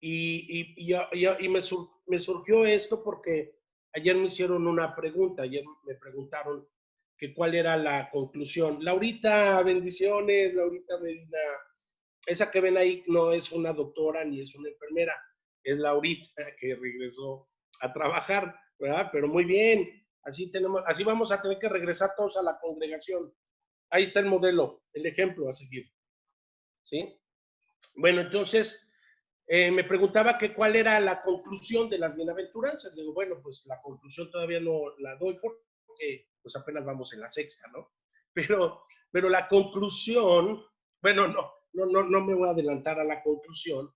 Y me surgió esto porque ayer me hicieron una pregunta, ayer me preguntaron que cuál era la conclusión. Laurita, bendiciones, Laurita Medina. Esa que ven ahí no es una doctora ni es una enfermera, es Laurita que regresó a trabajar, ¿verdad? Pero muy bien, así vamos a tener que regresar todos a la congregación. Ahí está el modelo, el ejemplo a seguir, ¿sí? Bueno, entonces me preguntaba que cuál era la conclusión de las bienaventuranzas. Digo, bueno, pues la conclusión todavía no la doy porque pues apenas vamos en la sexta, ¿no? Pero la conclusión, bueno, no me voy a adelantar a la conclusión,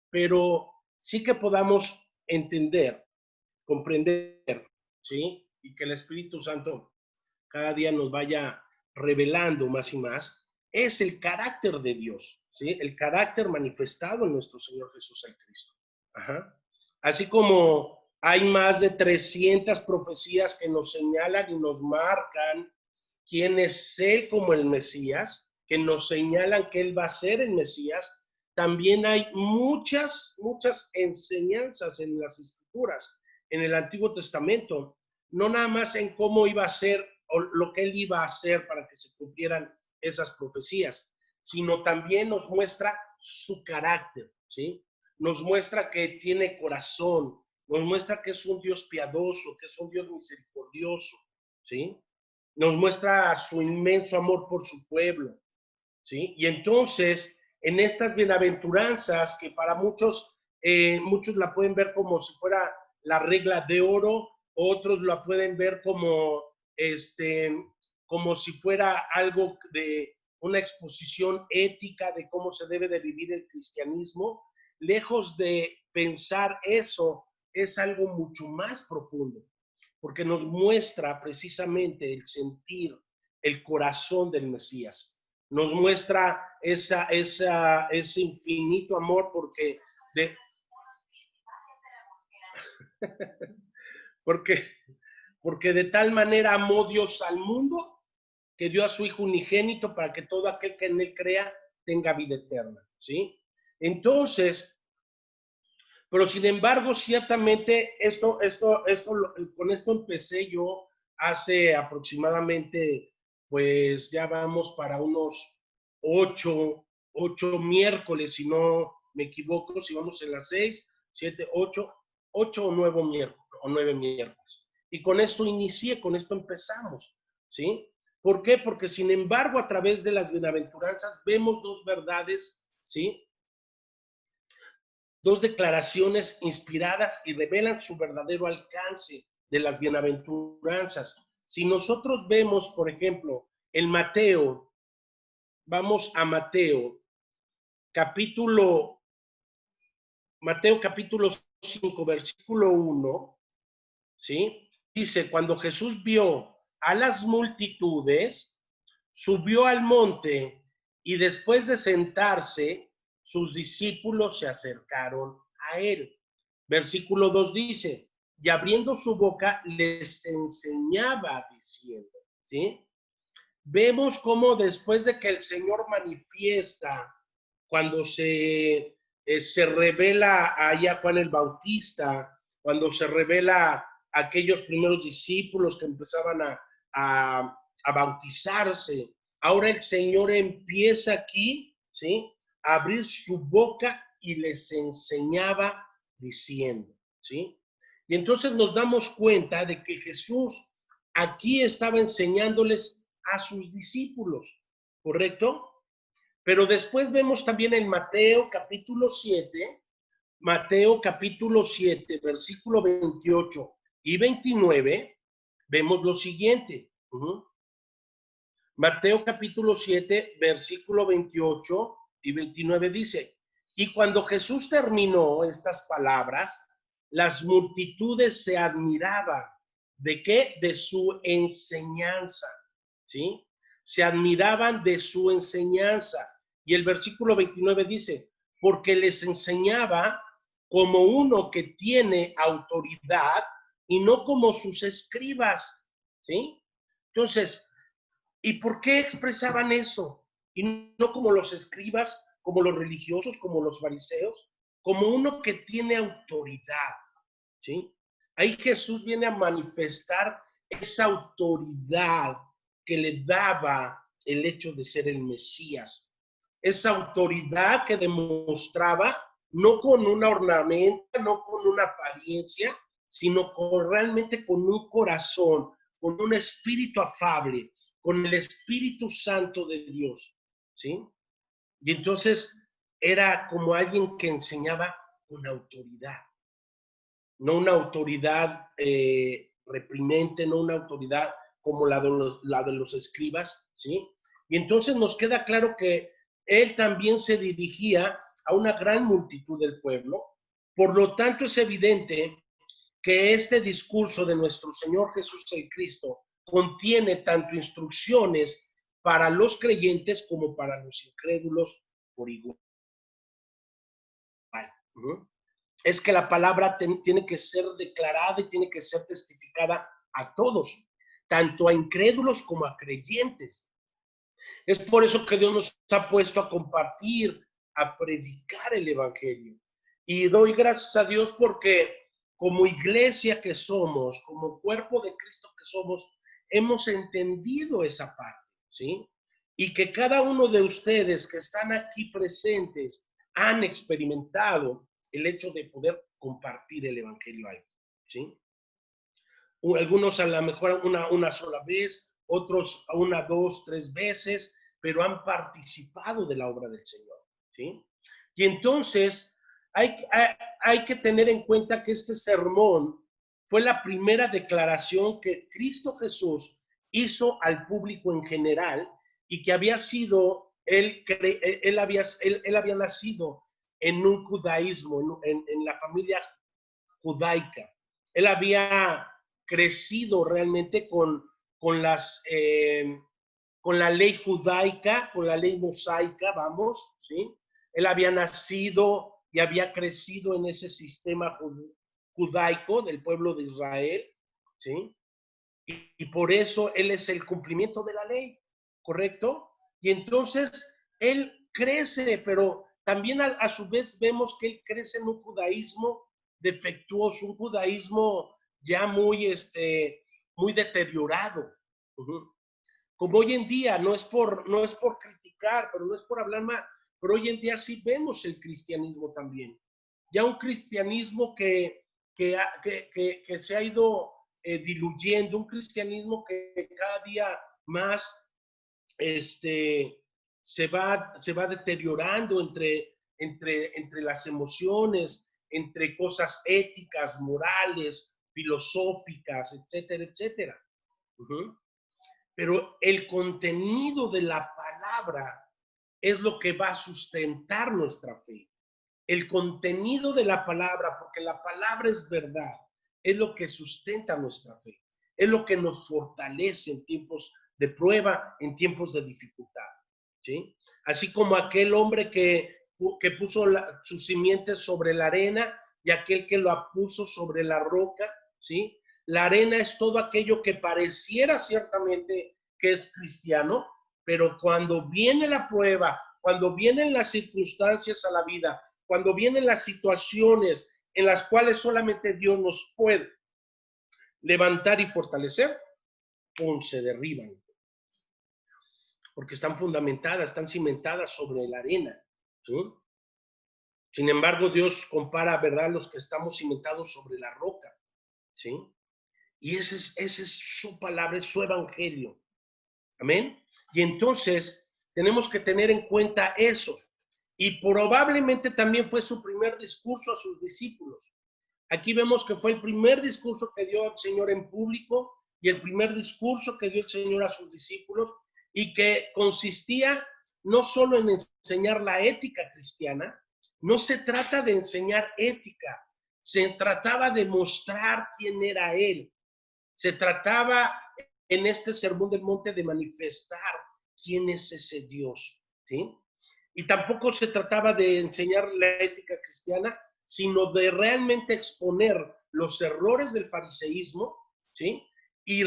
pero sí que podamos entender, comprender, ¿sí? Y que el Espíritu Santo cada día nos vaya revelando más y más, es el carácter de Dios, ¿sí? El carácter manifestado en nuestro Señor Jesús el Cristo. Ajá. Así como hay más de 300 profecías que nos señalan y nos marcan quién es Él como el Mesías, que nos señalan que Él va a ser el Mesías, también hay muchas enseñanzas en las Escrituras, en el Antiguo Testamento, no nada más en cómo iba a ser o lo que Él iba a hacer para que se cumplieran esas profecías, sino también nos muestra su carácter, ¿sí? Nos muestra que tiene corazón, nos muestra que es un Dios piadoso, que es un Dios misericordioso, ¿sí? Nos muestra su inmenso amor por su pueblo, ¿sí? Y entonces, en estas bienaventuranzas, que para muchos la pueden ver como si fuera la regla de oro, otros la pueden ver como si fuera algo de una exposición ética de cómo se debe de vivir el cristianismo, lejos de pensar eso, es algo mucho más profundo, porque nos muestra precisamente el sentir, el corazón del Mesías. Nos muestra ese infinito amor de, porque, porque de tal manera amó Dios al mundo que dio a su Hijo unigénito para que todo aquel que en él crea tenga vida eterna, ¿sí? Entonces, pero sin embargo, ciertamente, con esto empecé yo hace aproximadamente, pues ya vamos para unos ocho miércoles, si no me equivoco, si vamos en las 6, 7, 8 o 9 miércoles. Y con esto inicié, con esto empezamos, ¿sí? ¿Por qué? Porque sin embargo, a través de las bienaventuranzas vemos dos verdades, ¿sí? Dos declaraciones inspiradas y revelan su verdadero alcance de las bienaventuranzas. Si nosotros vemos, por ejemplo, el Mateo, vamos a capítulo, Mateo capítulo 5, versículo 1, ¿sí? Dice, cuando Jesús vio a las multitudes, subió al monte y después de sentarse, sus discípulos se acercaron a él. Versículo 2 dice, y abriendo su boca les enseñaba diciendo, ¿sí? Vemos cómo después de que el Señor manifiesta, cuando se revela ahí a Juan el Bautista, cuando se revela a aquellos primeros discípulos que empezaban a bautizarse, ahora el Señor empieza aquí, ¿sí? A abrir su boca y les enseñaba diciendo, ¿sí? Y entonces nos damos cuenta de que Jesús aquí estaba enseñándoles a sus discípulos, ¿correcto? Pero después vemos también en Mateo capítulo 7, versículo 28 y 29, vemos lo siguiente. Mateo capítulo 7, versículo 28 y 29 dice, y cuando Jesús terminó estas palabras, las multitudes se admiraban. ¿De qué? De su enseñanza, ¿sí? Se admiraban de su enseñanza. Y el versículo 29 dice, porque les enseñaba como uno que tiene autoridad y no como sus escribas, ¿sí? Entonces, ¿y por qué expresaban eso? Y no como los escribas, como los religiosos, como los fariseos, como uno que tiene autoridad, ¿sí? Ahí Jesús viene a manifestar esa autoridad que le daba el hecho de ser el Mesías. Esa autoridad que demostraba no con una ornamenta, no con una apariencia, sino realmente con un corazón, con un espíritu afable, con el Espíritu Santo de Dios, ¿sí? Y entonces era como alguien que enseñaba con autoridad, no una autoridad reprimente, no una autoridad como la de los escribas, ¿sí? Y entonces nos queda claro que él también se dirigía a una gran multitud del pueblo, por lo tanto es evidente que este discurso de nuestro Señor Jesús el Cristo contiene tanto instrucciones para los creyentes como para los incrédulos por igual. Uh-huh. Es que la palabra tiene que ser declarada y tiene que ser testificada a todos, tanto a incrédulos como a creyentes. Es por eso que Dios nos ha puesto a compartir, a predicar el Evangelio. Y doy gracias a Dios porque como iglesia que somos, como cuerpo de Cristo que somos, hemos entendido esa parte, ¿sí? Y que cada uno de ustedes que están aquí presentes han experimentado el hecho de poder compartir el Evangelio a alguien, ¿sí? Algunos a lo mejor una sola vez, otros a una, dos, tres veces, pero han participado de la obra del Señor, ¿sí? Y entonces hay que tener en cuenta que este sermón fue la primera declaración que Cristo Jesús hizo al público en general y que había sido, él había nacido en un judaísmo, en la familia judaica. Él había crecido realmente con la ley judaica, con la ley mosaica, vamos, ¿sí? Él había nacido y había crecido en ese sistema judaico del pueblo de Israel, ¿sí? Y por eso él es el cumplimiento de la ley, ¿correcto? Y entonces él crece, pero también a su vez vemos que él crece en un judaísmo defectuoso, un judaísmo ya muy deteriorado. Uh-huh. Como hoy en día, no es por criticar, pero no es por hablar mal, pero hoy en día sí vemos el cristianismo también. Ya un cristianismo que se ha ido diluyendo, un cristianismo que cada día más se va deteriorando entre las emociones, entre cosas éticas, morales, filosóficas, etcétera, etcétera. Uh-huh. Pero el contenido de la palabra es lo que va a sustentar nuestra fe. El contenido de la palabra, porque la palabra es verdad, es lo que sustenta nuestra fe, es lo que nos fortalece en tiempos de prueba, en tiempos de dificultad, ¿sí? Así como aquel hombre que puso sus simientes sobre la arena y aquel que lo puso sobre la roca, ¿sí? La arena es todo aquello que pareciera ciertamente que es cristiano, pero cuando viene la prueba, cuando vienen las circunstancias a la vida, cuando vienen las situaciones en las cuales solamente Dios nos puede levantar y fortalecer, ¡pum!, se derriban, porque están fundamentadas, están cimentadas sobre la arena, ¿sí? Sin embargo, Dios compara, ¿verdad?, los que estamos cimentados sobre la roca, ¿sí? Y esa es su palabra, es su evangelio. Amén. Y entonces tenemos que tener en cuenta eso. Y probablemente también fue su primer discurso a sus discípulos. Aquí vemos que fue el primer discurso que dio el Señor en público y el primer discurso que dio el Señor a sus discípulos y que consistía no solo en enseñar la ética cristiana, no se trata de enseñar ética, se trataba de mostrar quién era Él. Se trataba en este sermón del monte de manifestar quién es ese Dios, ¿sí? Y tampoco se trataba de enseñar la ética cristiana, sino de realmente exponer los errores del fariseísmo, ¿sí? Y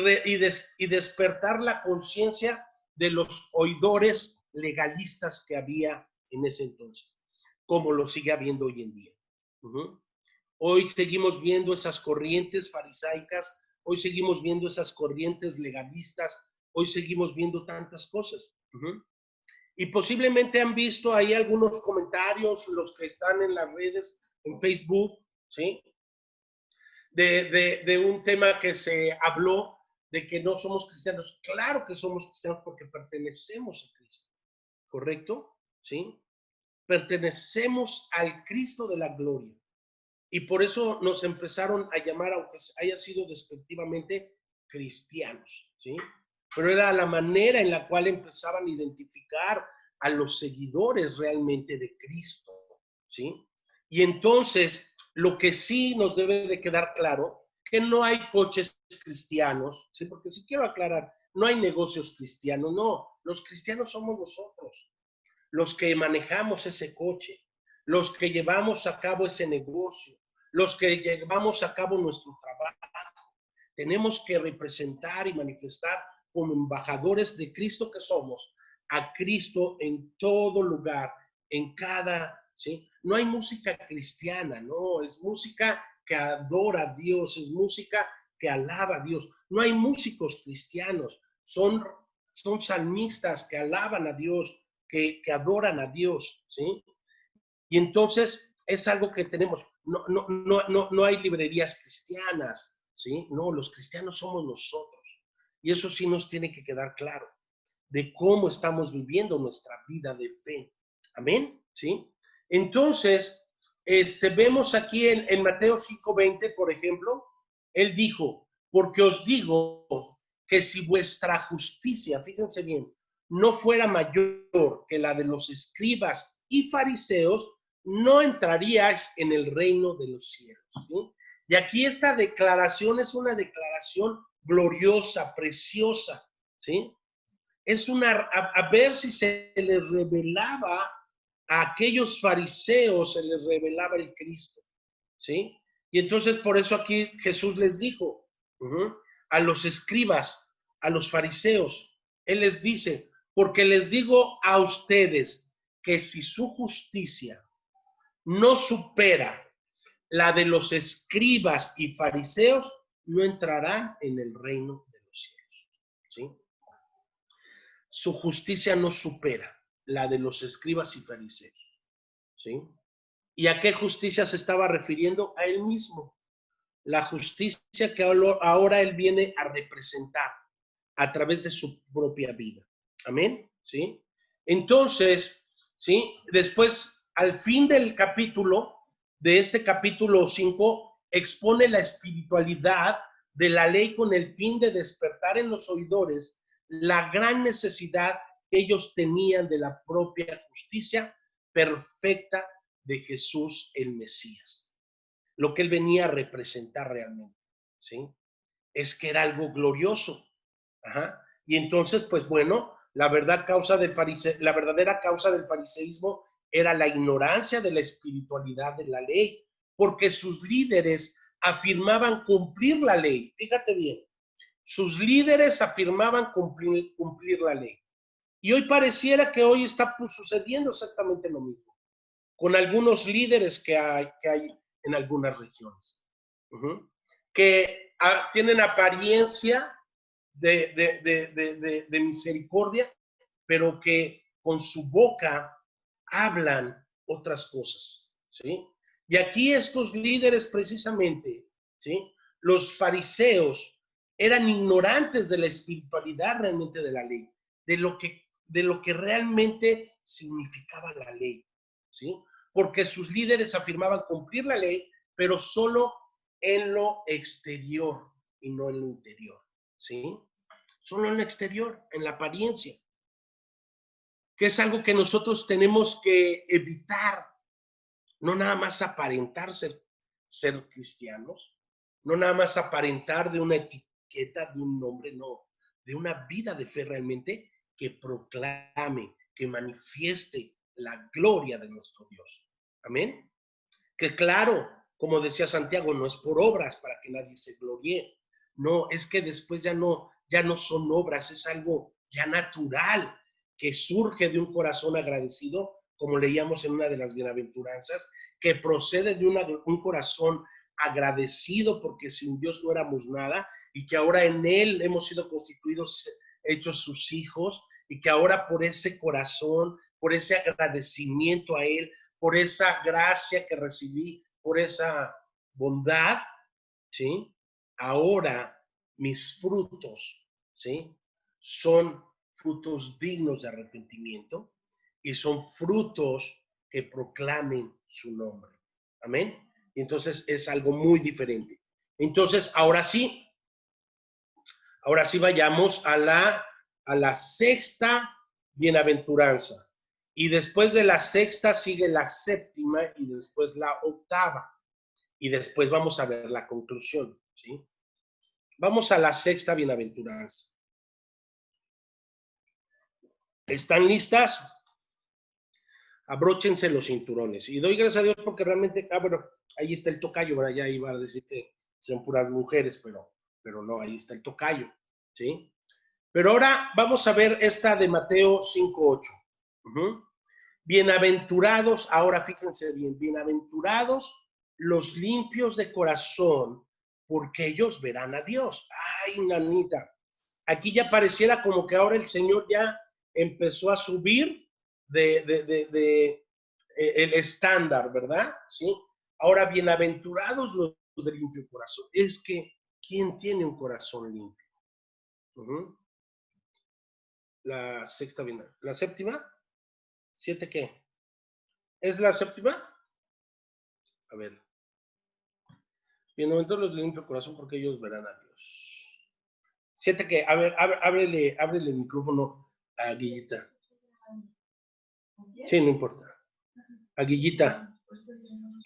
despertar la conciencia de los oidores legalistas que había en ese entonces, como lo sigue habiendo hoy en día. Ujú. Hoy seguimos viendo esas corrientes farisaicas, hoy seguimos viendo esas corrientes legalistas, hoy seguimos viendo tantas cosas. Ujú. Y posiblemente han visto ahí algunos comentarios, los que están en las redes, en Facebook, ¿sí? De un tema que se habló de que no somos cristianos. Claro que somos cristianos porque pertenecemos a Cristo, ¿correcto? ¿Sí? Pertenecemos al Cristo de la gloria. Y por eso nos empezaron a llamar, aunque haya sido despectivamente, cristianos, ¿sí? Pero era la manera en la cual empezaban a identificar a los seguidores realmente de Cristo, ¿sí? Y entonces, lo que sí nos debe de quedar claro, que no hay coches cristianos, ¿sí? Porque sí quiero aclarar, no hay negocios cristianos, no, los cristianos somos nosotros, los que manejamos ese coche, los que llevamos a cabo ese negocio, los que llevamos a cabo nuestro trabajo. Tenemos que representar y manifestar como embajadores de Cristo que somos, a Cristo en todo lugar, en cada, ¿sí? No hay música cristiana, no, es música que adora a Dios, es música que alaba a Dios. No hay músicos cristianos, son salmistas que alaban a Dios, que adoran a Dios, ¿sí? Y entonces es algo que tenemos. No hay librerías cristianas, ¿sí? No, los cristianos somos nosotros. Y eso sí nos tiene que quedar claro, de cómo estamos viviendo nuestra vida de fe. Amén, ¿sí? Entonces, vemos aquí en Mateo 5:20, por ejemplo, él dijo, porque os digo que si vuestra justicia, fíjense bien, no fuera mayor que la de los escribas y fariseos, no entraríais en el reino de los cielos, ¿sí? Y aquí esta declaración es una declaración gloriosa, preciosa, ¿sí? Es a ver si se les revelaba a aquellos fariseos, se les revelaba el Cristo, ¿sí? Y entonces por eso aquí Jesús les dijo, a los escribas, a los fariseos, Él les dice, porque les digo a ustedes que si su justicia no supera la de los escribas y fariseos, no entrarán en el reino de los cielos, ¿sí? Su justicia no supera la de los escribas y fariseos, ¿sí? ¿Y a qué justicia se estaba refiriendo? A él mismo. La justicia que ahora él viene a representar a través de su propia vida. Amén, ¿sí? Entonces, ¿sí? Después, al fin del capítulo, de este capítulo 5, expone la espiritualidad de la ley con el fin de despertar en los oidores la gran necesidad que ellos tenían de la propia justicia perfecta de Jesús el Mesías. Lo que él venía a representar realmente, ¿sí? Es que era algo glorioso. Ajá. Y entonces, pues bueno, la verdadera causa del fariseísmo era la ignorancia de la espiritualidad de la ley, porque sus líderes afirmaban cumplir la ley. Fíjate bien, sus líderes afirmaban cumplir la ley. Y hoy pareciera que hoy está sucediendo exactamente lo mismo, con algunos líderes que hay en algunas regiones, que tienen apariencia de misericordia, pero que con su boca hablan otras cosas, ¿sí? Y aquí estos líderes precisamente, ¿sí? Los fariseos eran ignorantes de la espiritualidad realmente de la ley, de lo que realmente significaba la ley, ¿sí? Porque sus líderes afirmaban cumplir la ley, pero solo en lo exterior y no en lo interior, ¿sí? Solo en lo exterior, en la apariencia, que es algo que nosotros tenemos que evitar, no nada más aparentar ser cristianos, no nada más aparentar de una etiqueta, de un nombre, no, de una vida de fe realmente que proclame, que manifieste la gloria de nuestro Dios. Amén. Que claro, como decía Santiago, no es por obras para que nadie se gloríe. No, es que después ya no son obras, es algo ya natural que surge de un corazón agradecido como leíamos en una de las bienaventuranzas, que procede de un corazón agradecido porque sin Dios no éramos nada y que ahora en Él hemos sido constituidos, hechos sus hijos, y que ahora por ese corazón, por ese agradecimiento a Él, por esa gracia que recibí, por esa bondad, ¿sí? Ahora mis frutos, ¿sí? Son frutos dignos de arrepentimiento y son frutos que proclamen su nombre. Amén. Y entonces es algo muy diferente. Entonces, ahora sí vayamos a la sexta bienaventuranza. Y después de la sexta sigue la séptima y después la octava. Y después vamos a ver la conclusión, ¿sí? Vamos a la sexta bienaventuranza. ¿Están listas? Abróchense los cinturones. Y doy gracias a Dios porque realmente, bueno, ahí está el tocayo, ¿verdad? Ya iba a decir que son puras mujeres, pero no, ahí está el tocayo, ¿sí? Pero ahora vamos a ver esta de Mateo 5:8. Bienaventurados, ahora fíjense bien, bienaventurados los limpios de corazón, porque ellos verán a Dios. Ay, nanita, aquí ya pareciera como que ahora el Señor ya empezó a subir el estándar, ¿verdad? ¿Sí? Ahora, bienaventurados los de limpio corazón. Es que, ¿quién tiene un corazón limpio? La sexta, ¿la séptima? ¿Siete qué? ¿Es la séptima? A ver. Bienaventurados los de limpio corazón, porque ellos verán a Dios. ¿Siete qué? A ver, ábrele el micrófono a Guillita. Sí, no importa. A Guillita.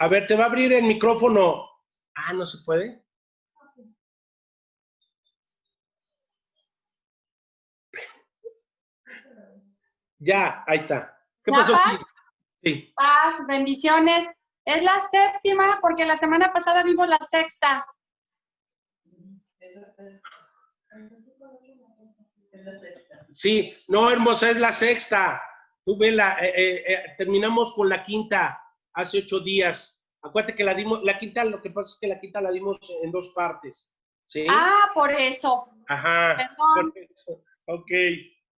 A ver, te va a abrir el micrófono. Ah, ¿no se puede? Ya, ahí está. ¿Qué pasó? Sí. Paz, bendiciones. Es la séptima porque la semana pasada vimos la sexta. Sí, no, hermosa, es la sexta. Tú vela, terminamos con la quinta hace 8 días. Acuérdate que la quinta, lo que pasa es que la quinta la dimos en 2 partes. ¿Sí? Ah, por eso. Ajá. Perdón. Por eso. Ok.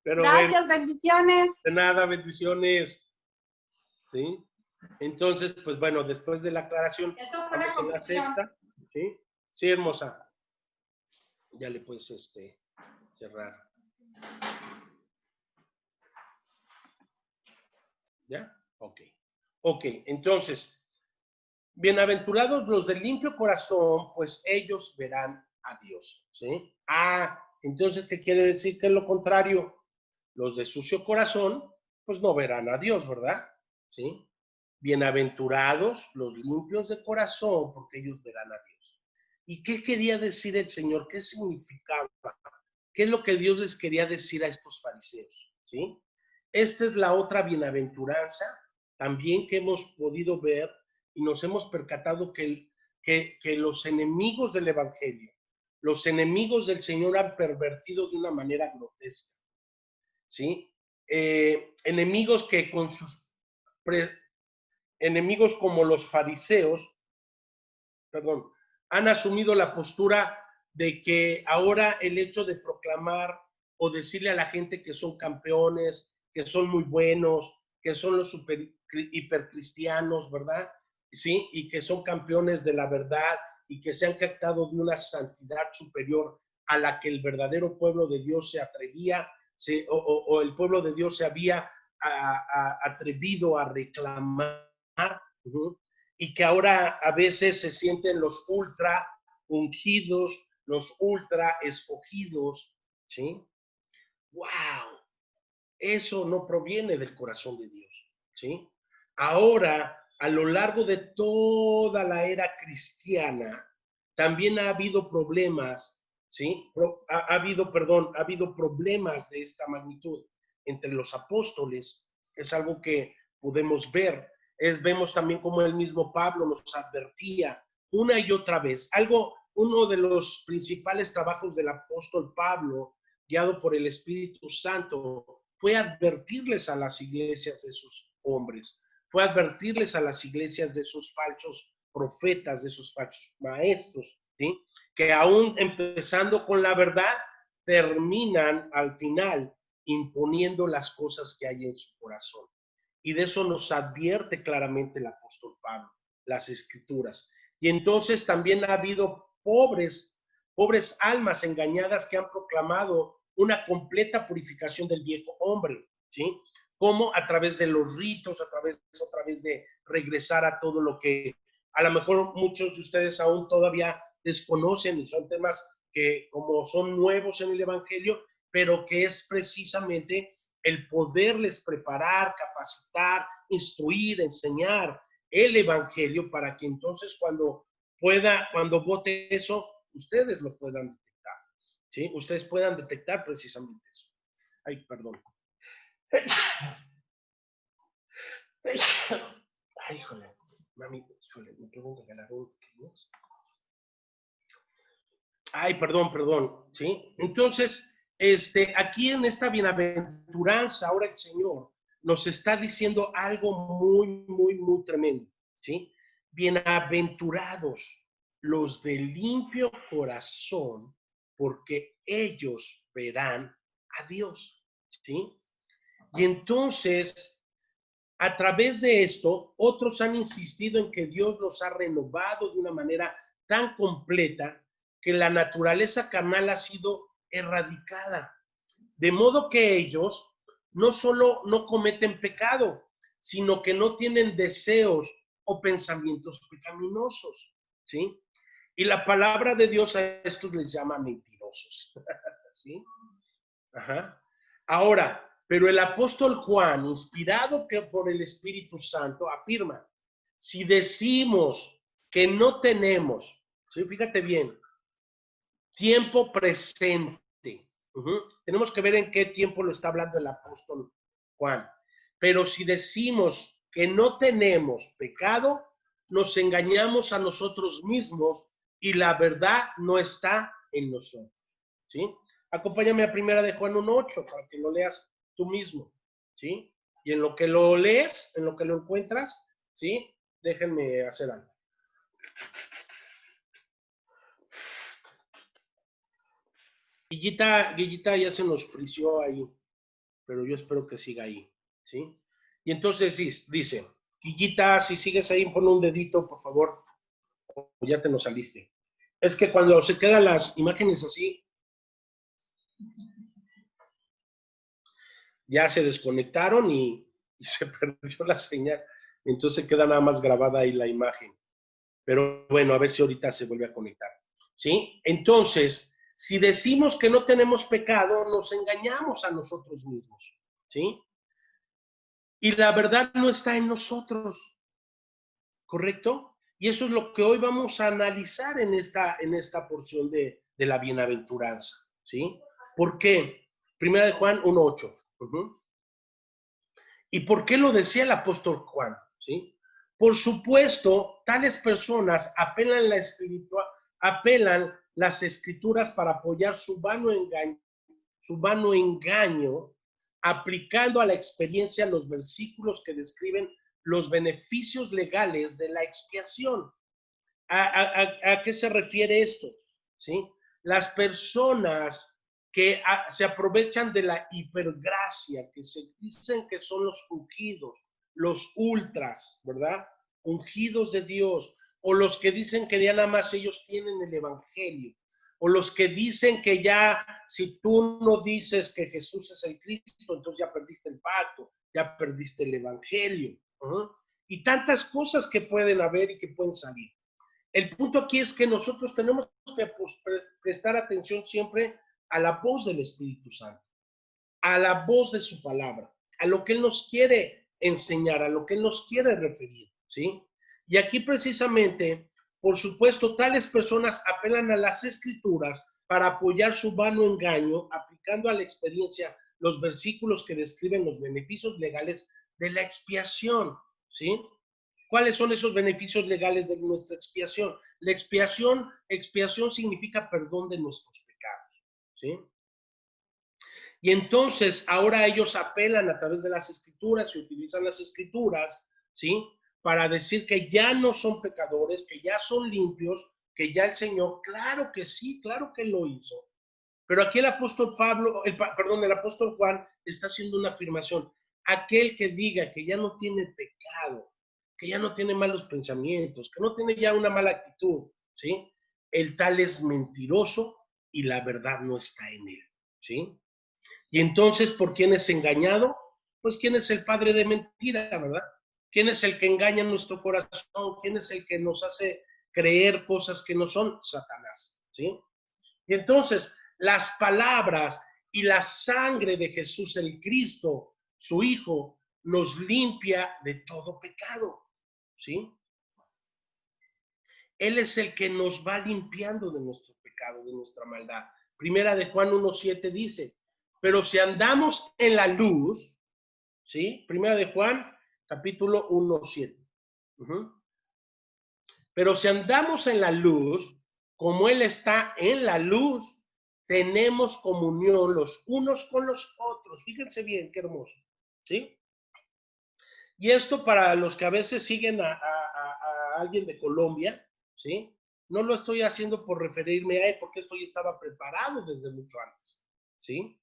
Pero gracias, bendiciones. De nada, bendiciones. ¿Sí? Entonces, pues bueno, después de la aclaración, vamos a la sexta. ¿Sí? Sí, hermosa. Ya le puedes cerrar. ¿Ya? Ok. Ok, entonces, bienaventurados los de limpio corazón, pues ellos verán a Dios. ¿Sí? Ah, entonces, ¿qué quiere decir? Que es lo contrario. Los de sucio corazón, pues no verán a Dios, ¿verdad? ¿Sí? Bienaventurados los limpios de corazón, porque ellos verán a Dios. ¿Y qué quería decir el Señor? ¿Qué significaba? ¿Qué es lo que Dios les quería decir a estos fariseos? ¿Sí? Esta es la otra bienaventuranza también que hemos podido ver y nos hemos percatado que los enemigos del Evangelio, los enemigos del Señor han pervertido de una manera grotesca. ¿Sí? Enemigos que con sus enemigos como los fariseos, perdón, han asumido la postura de que ahora el hecho de proclamar o decirle a la gente que son campeones, que son muy buenos, que son los hipercristianos, ¿verdad? Sí, y que son campeones de la verdad y que se han jactado de una santidad superior a la que el verdadero pueblo de Dios se atrevía, o el pueblo de Dios se había atrevido a reclamar. Y que ahora a veces se sienten los ultra ungidos, los ultra escogidos, ¿sí? ¡Wow! Eso no proviene del corazón de Dios, ¿sí? Ahora, a lo largo de toda la era cristiana, también ha habido problemas, ¿sí? Ha habido problemas de esta magnitud entre los apóstoles. Es algo que podemos ver. Vemos también como el mismo Pablo nos advertía una y otra vez. Uno de los principales trabajos del apóstol Pablo, guiado por el Espíritu Santo, fue advertirles a las iglesias hombres. Fue advertirles a las iglesias de esos falsos profetas, de esos falsos maestros, ¿sí? Que aún empezando con la verdad, terminan al final imponiendo las cosas que hay en su corazón. Y de eso nos advierte claramente el apóstol Pablo, las escrituras. Y entonces también ha habido pobres almas engañadas que han proclamado una completa purificación del viejo hombre, ¿sí? Como a través de los ritos, a través de regresar a todo lo que a lo mejor muchos de ustedes aún todavía desconocen y son temas que como son nuevos en el Evangelio, pero que es precisamente el poderles preparar, capacitar, instruir, enseñar el Evangelio para que entonces cuando vote eso, ustedes lo puedan detectar, ¿sí? Ustedes puedan detectar precisamente eso. Ay, perdón. Ay, híjole, mami, híjole, me pregunto que la Ay, perdón, ¿sí? Entonces, aquí en esta bienaventuranza, ahora el Señor nos está diciendo algo muy tremendo, ¿sí? Bienaventurados los de limpio corazón, porque ellos verán a Dios, ¿sí? Y entonces, a través de esto, otros han insistido en que Dios los ha renovado de una manera tan completa que la naturaleza carnal ha sido erradicada. De modo que ellos no solo no cometen pecado, sino que no tienen deseos o pensamientos pecaminosos, ¿sí? Y la palabra de Dios a estos les llama mentirosos, ¿sí? Ajá. Ahora, pero el apóstol Juan, inspirado por el Espíritu Santo, afirma, si decimos que no tenemos, ¿sí? Fíjate bien, tiempo presente. Tenemos que ver en qué tiempo lo está hablando el apóstol Juan. Pero si decimos que no tenemos pecado, nos engañamos a nosotros mismos y la verdad no está en nosotros, ¿sí? Acompáñame a primera de Juan 1:8 para que lo leas tú mismo, ¿sí? Y en lo que lo lees, en lo que lo encuentras, ¿sí? Déjenme hacer algo. Guillita ya se nos frició ahí, pero yo espero que siga ahí, ¿sí? Y entonces sí, dice, Guillita, si sigues ahí, pon un dedito, por favor, o ya te nos saliste. Es que cuando se quedan las imágenes así, ya se desconectaron y se perdió la señal. Entonces queda nada más grabada ahí la imagen. Pero bueno, a ver si ahorita se vuelve a conectar, ¿sí? Entonces, si decimos que no tenemos pecado, nos engañamos a nosotros mismos, ¿sí? Y la verdad no está en nosotros, ¿correcto? Y eso es lo que hoy vamos a analizar en esta porción de la bienaventuranza, ¿sí? ¿Por qué? Primera de Juan 1:8. ¿Y por qué lo decía el apóstol Juan? ¿Sí? Por supuesto, tales personas apelan las escrituras para apoyar su vano engaño, aplicando a la experiencia los versículos que describen los beneficios legales de la expiación. ¿A qué se refiere esto? ¿Sí? Las personas que se aprovechan de la hipergracia, que se dicen que son los ungidos, los ultras, ¿verdad? Ungidos de Dios, o los que dicen que ya nada más ellos tienen el evangelio, o los que dicen que ya si tú no dices que Jesús es el Cristo, entonces ya perdiste el pacto, ya perdiste el evangelio. Y tantas cosas que pueden haber y que pueden salir. El punto aquí es que nosotros tenemos que prestar atención siempre a la voz del Espíritu Santo, a la voz de su palabra, a lo que Él nos quiere enseñar, a lo que Él nos quiere referir, ¿sí? Y aquí precisamente, por supuesto, tales personas apelan a las Escrituras para apoyar su vano engaño, aplicando a la experiencia los versículos que describen los beneficios legales de la expiación, ¿sí? ¿Cuáles son esos beneficios legales de nuestra expiación? La expiación significa perdón de nuestros pecados, ¿sí? Y entonces ahora ellos apelan a través de las escrituras y utilizan las escrituras, ¿sí? Para decir que ya no son pecadores, que ya son limpios, que ya el Señor, claro que sí, claro que lo hizo. Pero aquí el apóstol el apóstol Juan está haciendo una afirmación. Aquel que diga que ya no tiene pecado, que ya no tiene malos pensamientos, que no tiene ya una mala actitud, ¿sí? El tal es mentiroso y la verdad no está en él, ¿sí? Y entonces, ¿por quién es engañado? Pues quién es el padre de mentira, ¿verdad? ¿Quién es el que engaña nuestro corazón? ¿Quién es el que nos hace creer cosas que no son? Satanás, ¿sí? Y entonces, las palabras y la sangre de Jesús el Cristo, su Hijo, nos limpia de todo pecado, ¿sí? Él es el que nos va limpiando de nuestro pecado, de nuestra maldad. Primera de Juan 1:7 dice, pero si andamos en la luz, ¿sí? Primera de Juan, capítulo 1:7. Pero si andamos en la luz, como Él está en la luz, tenemos comunión los unos con los otros. Fíjense bien, qué hermoso, ¿sí? Y esto para los que a veces siguen a alguien de Colombia, ¿sí? No lo estoy haciendo por referirme a él, porque esto ya estaba preparado desde mucho antes, ¿sí?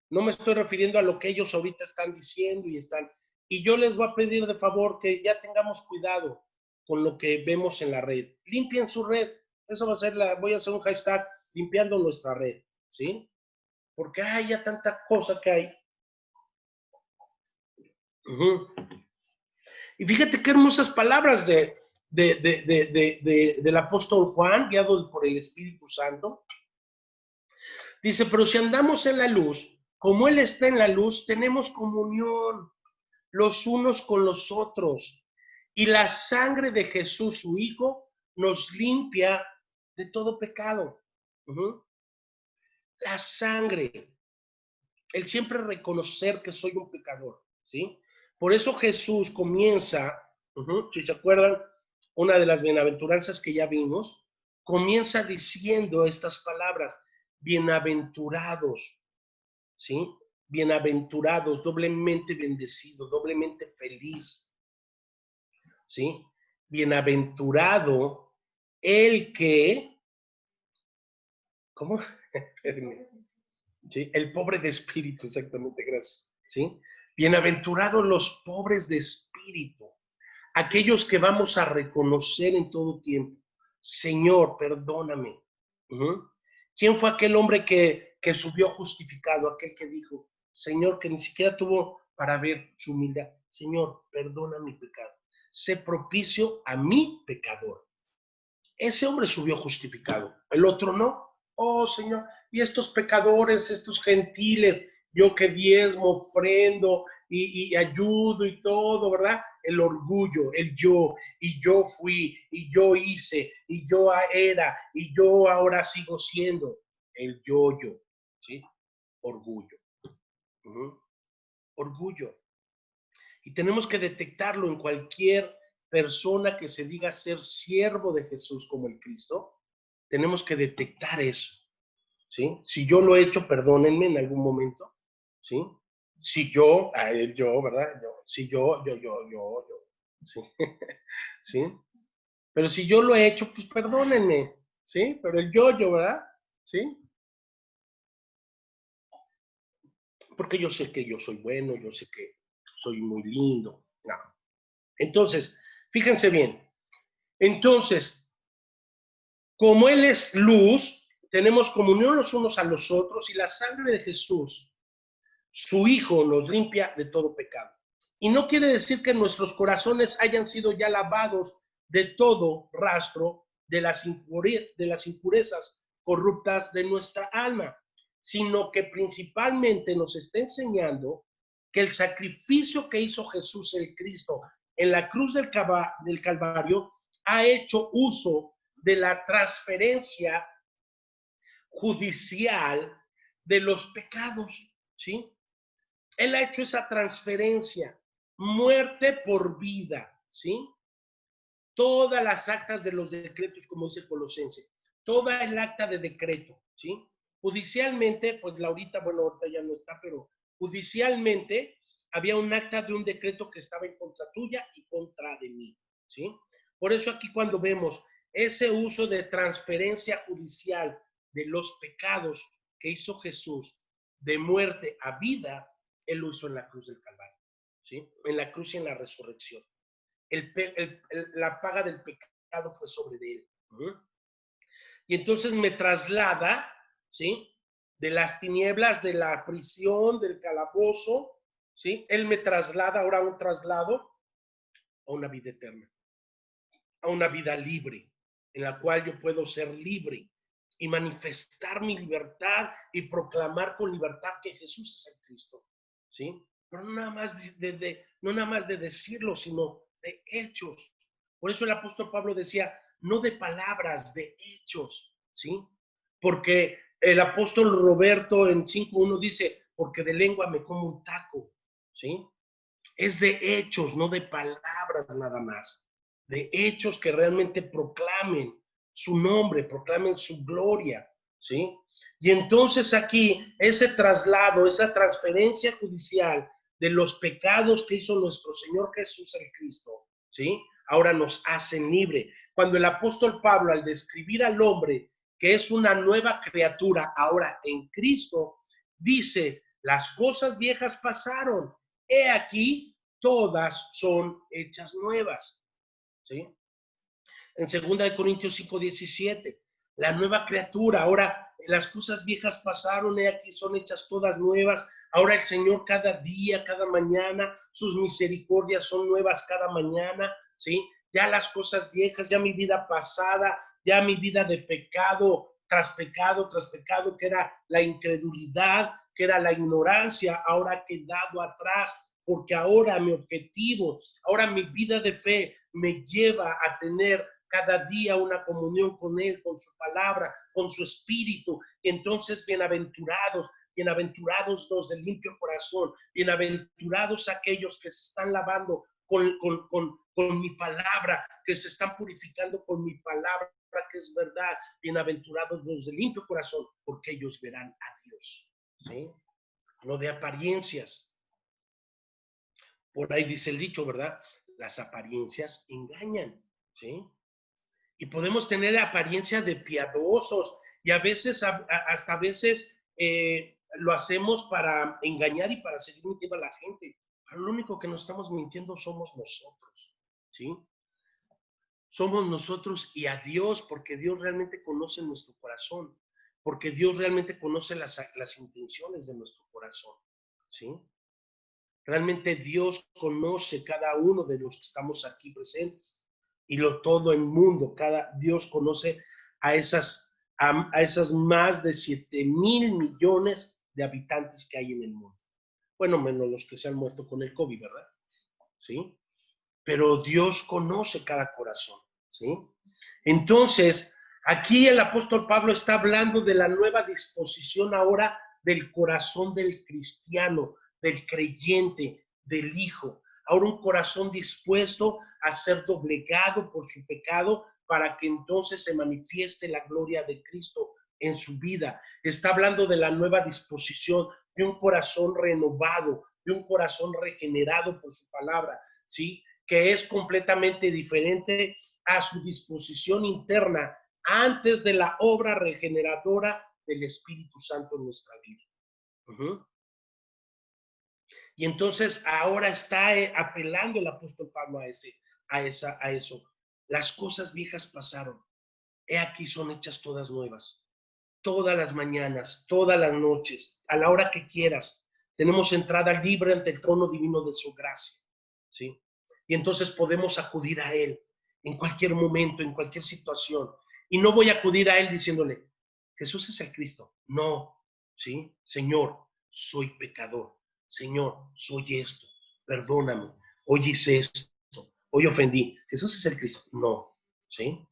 No me estoy refiriendo a lo que ellos ahorita están diciendo y están. Y yo les voy a pedir de favor que ya tengamos cuidado con lo que vemos en la red. Limpien su red. Eso va a ser voy a hacer un hashtag limpiando nuestra red, ¿sí? Porque hay ya tanta cosa que hay. Y fíjate qué hermosas palabras del apóstol Juan, guiado por el Espíritu Santo. Dice, pero si andamos en la luz, como Él está en la luz, tenemos comunión los unos con los otros. Y la sangre de Jesús, su Hijo, nos limpia de todo pecado. La sangre, el siempre reconocer que soy un pecador, ¿sí? Por eso Jesús comienza, si se acuerdan, una de las bienaventuranzas que ya vimos, comienza diciendo estas palabras, bienaventurados, ¿sí? Bienaventurados, doblemente bendecido, doblemente feliz, ¿sí? Bienaventurado el que, ¿cómo? ¿Sí? El pobre de espíritu, exactamente, gracias, ¿sí? Bienaventurados los pobres de espíritu, aquellos que vamos a reconocer en todo tiempo, Señor, perdóname. ¿Quién fue aquel hombre que subió justificado? Aquel que dijo, Señor, que ni siquiera tuvo para ver su humildad, Señor, perdona mi pecado, sé propicio a mi pecador. Ese hombre subió justificado, el otro no. Oh, Señor, y estos pecadores, estos gentiles, yo que diezmo, ofrendo y ayudo y todo, ¿verdad? El orgullo, el yo, y yo fui, y yo hice, y yo era, y yo ahora sigo siendo el yo, ¿sí? Orgullo. Orgullo. Y tenemos que detectarlo en cualquier persona que se diga ser siervo de Jesús como el Cristo. Tenemos que detectar eso, ¿sí? Si yo lo he hecho, perdónenme en algún momento, ¿sí? Si yo, yo, ¿verdad? Si yo, ¿sí? ¿Sí? Pero si yo lo he hecho, pues perdónenme, ¿sí? Pero el yo, ¿verdad? ¿Sí? Porque yo sé que yo soy bueno, yo sé que soy muy lindo. No. Entonces, fíjense bien. Entonces, como Él es luz, tenemos comunión los unos a los otros y la sangre de Jesús, su Hijo, nos limpia de todo pecado. Y no quiere decir que nuestros corazones hayan sido ya lavados de todo rastro de las impurezas corruptas de nuestra alma, sino que principalmente nos está enseñando que el sacrificio que hizo Jesús el Cristo en la cruz del Calvario ha hecho uso de la transferencia judicial de los pecados, ¿sí? Él ha hecho esa transferencia, muerte por vida, ¿sí? Todas las actas de los decretos, como dice Colosense, toda el acta de decreto, ¿sí? judicialmente, pues Laurita, bueno, ahorita ya no está, pero judicialmente había un acta de un decreto que estaba en contra tuya y contra de mí, ¿sí? Por eso aquí cuando vemos ese uso de transferencia judicial de los pecados que hizo Jesús de muerte a vida, Él lo hizo en la cruz del Calvario, ¿sí? En la cruz y en la resurrección. La paga del pecado fue sobre de Él. Y entonces me traslada, ¿sí? De las tinieblas, de la prisión, del calabozo, ¿sí? Él me traslada ahora a un traslado a una vida eterna, a una vida libre, en la cual yo puedo ser libre y manifestar mi libertad y proclamar con libertad que Jesús es el Cristo, ¿sí? Pero no nada más de decirlo, sino de hechos. Por eso el apóstol Pablo decía, no de palabras, de hechos, ¿sí? Porque el apóstol Roberto en 5.1 dice, porque de lengua me como un taco, ¿sí? Es de hechos, no de palabras nada más. De hechos que realmente proclamen su nombre, proclamen su gloria, ¿sí? Y entonces aquí, ese traslado, esa transferencia judicial de los pecados que hizo nuestro Señor Jesús el Cristo, ¿sí? Ahora nos hacen libre. Cuando el apóstol Pablo, al describir al hombre que es una nueva criatura ahora en Cristo, dice, las cosas viejas pasaron, he aquí, todas son hechas nuevas, ¿sí? En 2 Corintios 5:17, la nueva criatura, ahora las cosas viejas pasaron, he aquí son hechas todas nuevas, ahora el Señor cada día, cada mañana, sus misericordias son nuevas cada mañana, ¿sí? Ya las cosas viejas, ya mi vida pasada, ya mi vida de pecado, tras pecado, que era la incredulidad, que era la ignorancia, ahora ha quedado atrás, porque ahora mi objetivo, ahora mi vida de fe me lleva a tener cada día una comunión con Él, con su palabra, con su espíritu. Y entonces, bienaventurados los de limpio corazón, bienaventurados aquellos que se están lavando con mi palabra, que se están purificando con mi palabra, que es verdad. Bienaventurados los de limpio corazón, porque ellos verán a Dios, ¿sí? No de apariencias. Por ahí dice el dicho, ¿verdad? Las apariencias engañan, ¿sí? Y podemos tener apariencia de piadosos y a veces, hasta a veces lo hacemos para engañar y para seguir mintiendo a la gente. Pero lo único que nos estamos mintiendo somos nosotros, ¿sí? Somos nosotros y a Dios, porque Dios realmente conoce nuestro corazón, porque Dios realmente conoce las intenciones de nuestro corazón, ¿sí? Realmente Dios conoce cada uno de los que estamos aquí presentes y todo el mundo. Dios conoce a esas más de 7,000 millones de habitantes que hay en el mundo. Bueno, menos los que se han muerto con el COVID, ¿verdad? ¿Sí? Pero Dios conoce cada corazón, ¿sí? Entonces, aquí el apóstol Pablo está hablando de la nueva disposición ahora del corazón del cristiano, del creyente, del hijo. Ahora un corazón dispuesto a ser doblegado por su pecado para que entonces se manifieste la gloria de Cristo en su vida. Está hablando de la nueva disposición de un corazón renovado, de un corazón regenerado por su palabra, ¿sí? Que es completamente diferente a su disposición interna antes de la obra regeneradora del Espíritu Santo en nuestra vida. Y entonces ahora está apelando el apóstol Pablo a eso. Las cosas viejas pasaron. He aquí son hechas todas nuevas. Todas las mañanas, todas las noches, a la hora que quieras, tenemos entrada libre ante el trono divino de su gracia, ¿sí? Y entonces podemos acudir a Él en cualquier momento, en cualquier situación. Y no voy a acudir a Él diciéndole, Jesús es el Cristo. No, ¿sí? Señor, soy pecador. Señor, soy esto. Perdóname. Hoy hice esto. Hoy ofendí. Jesús es el Cristo. No, ¿sí?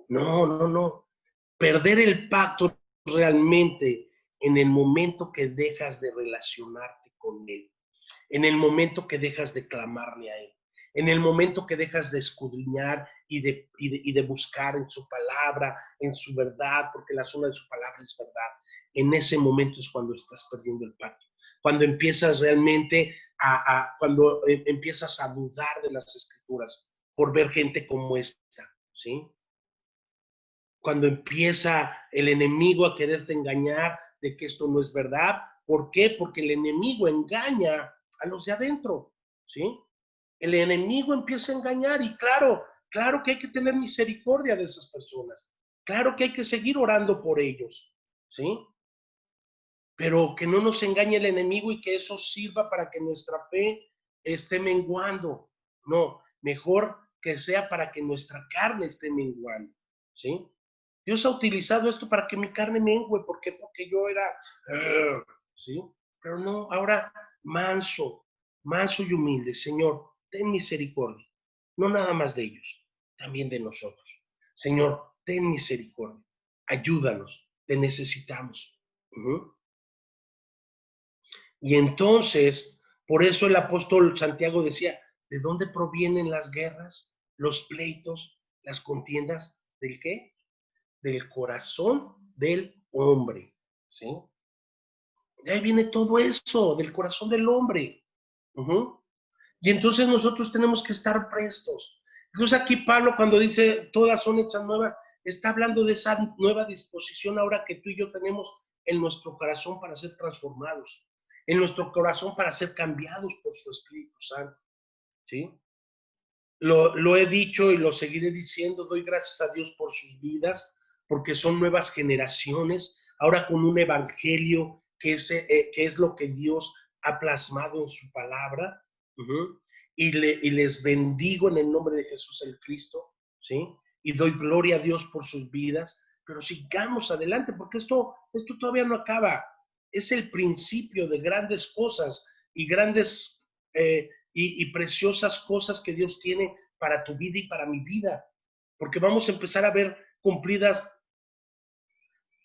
No. Perder el pacto realmente en el momento que dejas de relacionarte con Él, en el momento que dejas de clamarle a Él, en el momento que dejas de escudriñar y de buscar en su palabra, en su verdad, porque la suma de su palabra es verdad. En ese momento es cuando estás perdiendo el pacto. Cuando empiezas realmente cuando empiezas a dudar de las escrituras por ver gente como esta, ¿sí? Cuando empieza el enemigo a quererte engañar de que esto no es verdad. ¿Por qué? Porque el enemigo engaña a los de adentro, ¿sí? El enemigo empieza a engañar y claro que hay que tener misericordia de esas personas. Claro que hay que seguir orando por ellos, ¿sí? Pero que no nos engañe el enemigo y que eso sirva para que nuestra fe esté menguando. No, mejor que sea para que nuestra carne esté menguando, ¿sí? Dios ha utilizado esto para que mi carne mengue. ¿Por qué? Porque yo era, ¿sí? Pero no, ahora manso y humilde. Señor, ten misericordia. No nada más de ellos, también de nosotros. Señor, ten misericordia. Ayúdanos, te necesitamos. Y entonces, por eso el apóstol Santiago decía, ¿de dónde provienen las guerras, los pleitos, las contiendas? ¿Del qué? Del corazón del hombre, ¿sí? De ahí viene todo eso, del corazón del hombre. Y entonces nosotros tenemos que estar prestos. Entonces aquí Pablo cuando dice, todas son hechas nuevas, está hablando de esa nueva disposición ahora que tú y yo tenemos en nuestro corazón para ser transformados, en nuestro corazón para ser cambiados por su Espíritu Santo, ¿sí? Lo he dicho y lo seguiré diciendo, doy gracias a Dios por sus vidas, porque son nuevas generaciones, ahora con un evangelio que es lo que Dios ha plasmado en su palabra, y les bendigo en el nombre de Jesús el Cristo, ¿sí? Y doy gloria a Dios por sus vidas, pero sigamos adelante, porque esto todavía no acaba, es el principio de grandes cosas y grandes y preciosas cosas que Dios tiene para tu vida y para mi vida, porque vamos a empezar a ver cumplidas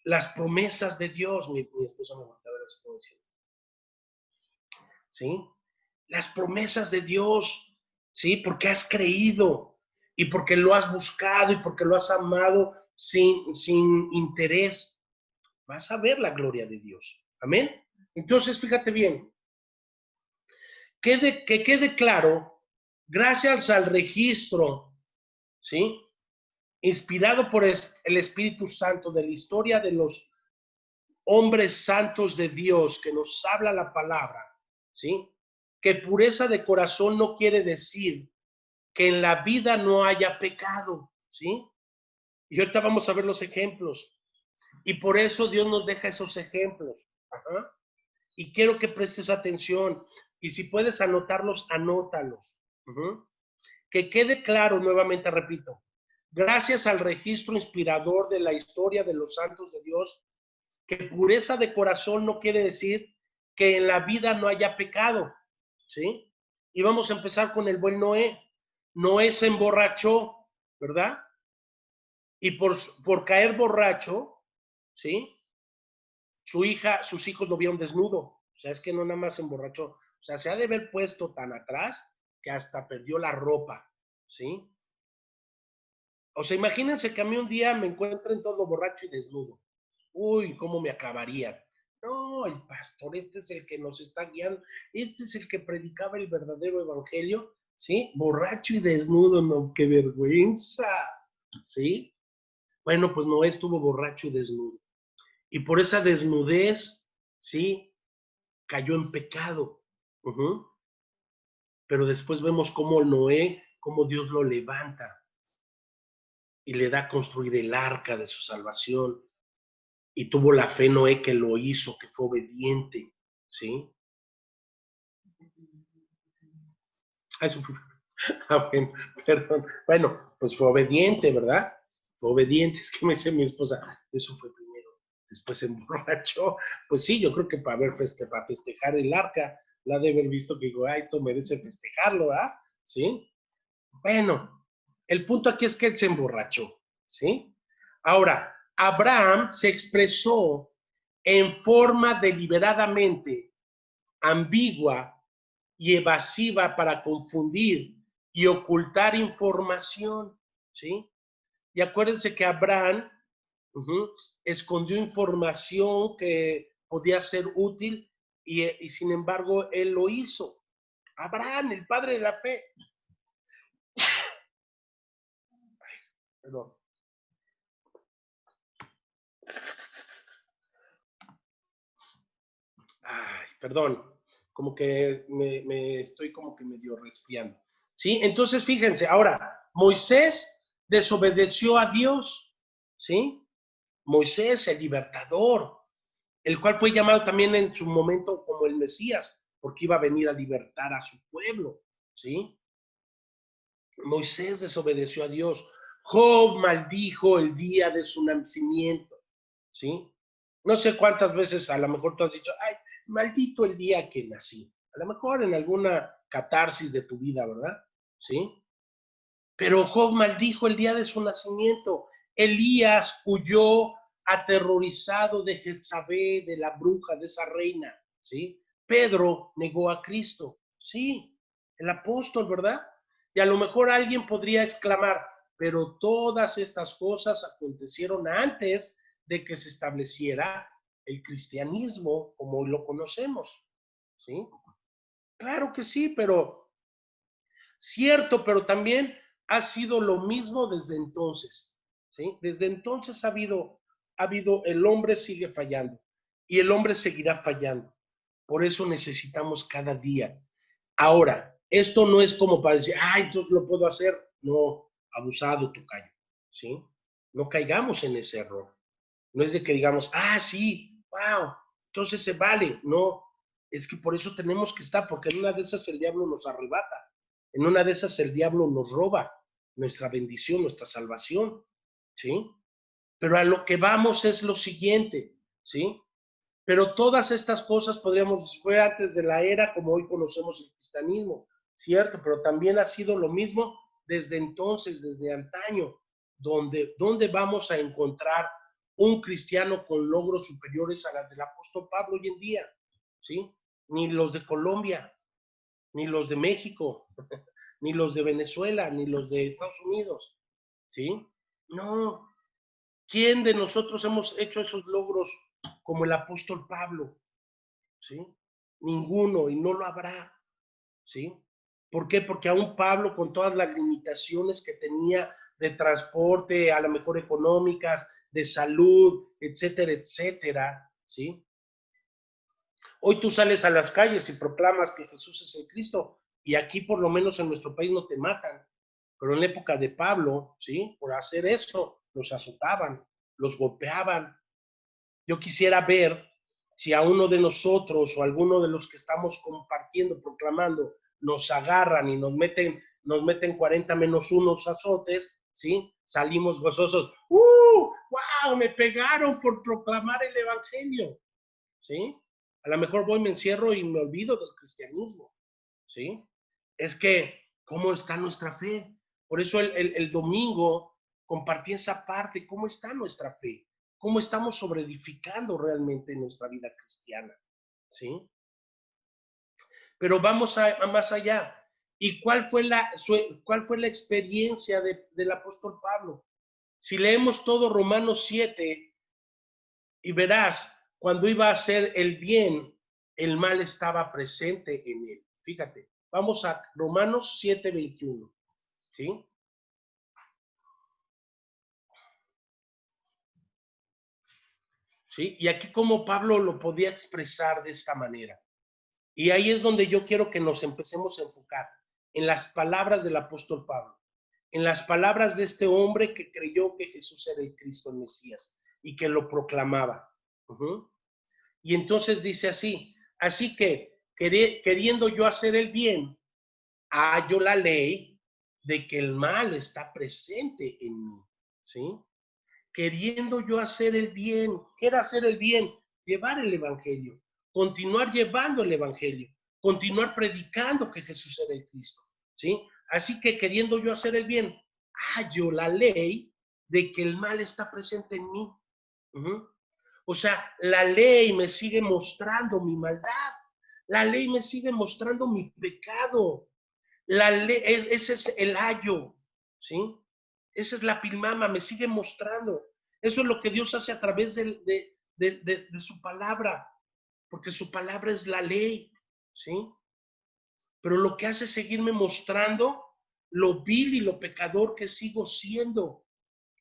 las promesas de Dios. Mi esposa me voltea a ver así como diciendo, ¿sí? Las promesas de Dios, ¿sí? Porque has creído y porque lo has buscado y porque lo has amado sin interés, vas a ver la gloria de Dios. Amén. Entonces, fíjate bien, que quede claro, gracias al registro, ¿sí? Inspirado por el Espíritu Santo de la historia de los hombres santos de Dios que nos habla la palabra, ¿sí? Que pureza de corazón no quiere decir que en la vida no haya pecado, ¿sí? Y ahorita vamos a ver los ejemplos. Y por eso Dios nos deja esos ejemplos. Ajá. Y quiero que prestes atención. Y si puedes anotarlos, anótalos. Que quede claro, nuevamente repito, gracias al registro inspirador de la historia de los santos de Dios, que pureza de corazón no quiere decir que en la vida no haya pecado, ¿sí? Y vamos a empezar con el buen Noé. Noé se emborrachó, ¿verdad? Y por caer borracho, ¿sí? Sus hijos lo vieron desnudo. O sea, es que no nada más se emborrachó. O sea, se ha de haber puesto tan atrás que hasta perdió la ropa, ¿sí? O sea, imagínense que a mí un día me encuentren todo borracho y desnudo. Uy, ¿cómo me acabarían? No, el pastor, este es el que nos está guiando, este es el que predicaba el verdadero evangelio, ¿sí? Borracho y desnudo, no, qué vergüenza, ¿sí? Bueno, pues Noé estuvo borracho y desnudo. Y por esa desnudez, ¿sí? Cayó en pecado. Pero después vemos cómo Noé, cómo Dios lo levanta y le da a construir el arca de su salvación. Y tuvo la fe Noé que lo hizo, que fue obediente, ¿sí? Eso fue, bueno, perdón. Bueno, pues fue obediente, ¿verdad? Fue obediente, es que me dice mi esposa, eso fue primero, después se emborrachó. Pues sí, yo creo que para festejar el arca, la de haber visto que digo, ay, esto merece festejarlo, ¿ah? ¿Sí? Bueno, el punto aquí es que él se emborrachó, ¿sí? Ahora, Abraham se expresó en forma deliberadamente ambigua y evasiva para confundir y ocultar información, ¿sí? Y acuérdense que Abraham escondió información que podía ser útil y sin embargo él lo hizo. Abraham, el padre de la fe. Perdón. Ay, perdón, como que me estoy como que medio resfriando. ¿Sí? Entonces, fíjense, ahora, Moisés desobedeció a Dios, ¿sí? Moisés, el libertador, el cual fue llamado también en su momento como el Mesías, porque iba a venir a libertar a su pueblo, ¿sí? Moisés desobedeció a Dios. Job maldijo el día de su nacimiento, ¿sí? No sé cuántas veces a lo mejor tú has dicho, ay, maldito el día que nací. A lo mejor en alguna catarsis de tu vida, ¿verdad? ¿Sí? Pero Job maldijo el día de su nacimiento. Elías huyó aterrorizado de Jezabel, de la bruja, de esa reina, ¿sí? Pedro negó a Cristo, sí, el apóstol, ¿verdad? Y a lo mejor alguien podría exclamar, pero todas estas cosas acontecieron antes de que se estableciera el cristianismo como hoy lo conocemos, ¿sí? Claro que sí, pero cierto, pero también ha sido lo mismo desde entonces, ¿sí? Desde entonces el hombre sigue fallando y el hombre seguirá fallando. Por eso necesitamos cada día. Ahora, esto no es como para decir, ah, entonces lo puedo hacer. No, abusado tocayo, ¿sí? No caigamos en ese error. No es de que digamos, ah, sí, wow, entonces se vale. No, es que por eso tenemos que estar, porque en una de esas el diablo nos arrebata. En una de esas el diablo nos roba nuestra bendición, nuestra salvación, ¿sí? Pero a lo que vamos es lo siguiente, ¿sí? Pero todas estas cosas podríamos decir, fue antes de la era como hoy conocemos el cristianismo, ¿cierto? Pero también ha sido lo mismo desde entonces, desde antaño, donde vamos a encontrar un cristiano con logros superiores a las del apóstol Pablo hoy en día, ¿sí? Ni los de Colombia, ni los de México, ni los de Venezuela, ni los de Estados Unidos, ¿sí? No, ¿quién de nosotros hemos hecho esos logros como el apóstol Pablo? ¿Sí? Ninguno, y no lo habrá, ¿sí? ¿Por qué? Porque aún Pablo, con todas las limitaciones que tenía de transporte, a lo mejor económicas, de salud, etcétera, etcétera, ¿sí? Hoy tú sales a las calles y proclamas que Jesús es el Cristo, y aquí por lo menos en nuestro país no te matan, pero en la época de Pablo, ¿sí? Por hacer eso, los azotaban, los golpeaban. Yo quisiera ver si a uno de nosotros o a alguno de los que estamos compartiendo, proclamando, nos agarran y nos meten 40 menos unos azotes, ¿sí? Salimos gozosos, ¡wow! Me pegaron por proclamar el evangelio, ¿sí? A lo mejor voy, me encierro y me olvido del cristianismo, ¿sí? Es que, ¿cómo está nuestra fe? Por eso el domingo compartí esa parte, ¿cómo está nuestra fe? ¿Cómo estamos sobreedificando realmente nuestra vida cristiana? ¿Sí? Pero vamos a más allá. ¿Y cuál fue la experiencia del apóstol Pablo? Si leemos todo Romanos 7 y verás, cuando iba a hacer el bien, el mal estaba presente en él. Fíjate, vamos a Romanos 7:21. ¿Sí? ¿Sí? Y aquí como Pablo lo podía expresar de esta manera. Y ahí es donde yo quiero que nos empecemos a enfocar, en las palabras del apóstol Pablo, en las palabras de este hombre que creyó que Jesús era el Cristo, el Mesías, y que lo proclamaba. Y entonces dice así que queriendo yo hacer el bien, hallo la ley de que el mal está presente en mí, ¿sí? Queriendo yo hacer el bien. ¿Qué era hacer el bien? Llevar el evangelio, continuar llevando el evangelio, continuar predicando que Jesús era el Cristo, ¿sí? Así que queriendo yo hacer el bien, hallo la ley de que el mal está presente en mí. O sea, la ley me sigue mostrando mi maldad, la ley me sigue mostrando mi pecado, la ley, ese es el hallo, ¿sí? Esa es la pilmama, me sigue mostrando. Eso es lo que Dios hace a través de su palabra, porque su palabra es la ley, ¿sí? Pero lo que hace es seguirme mostrando lo vil y lo pecador que sigo siendo,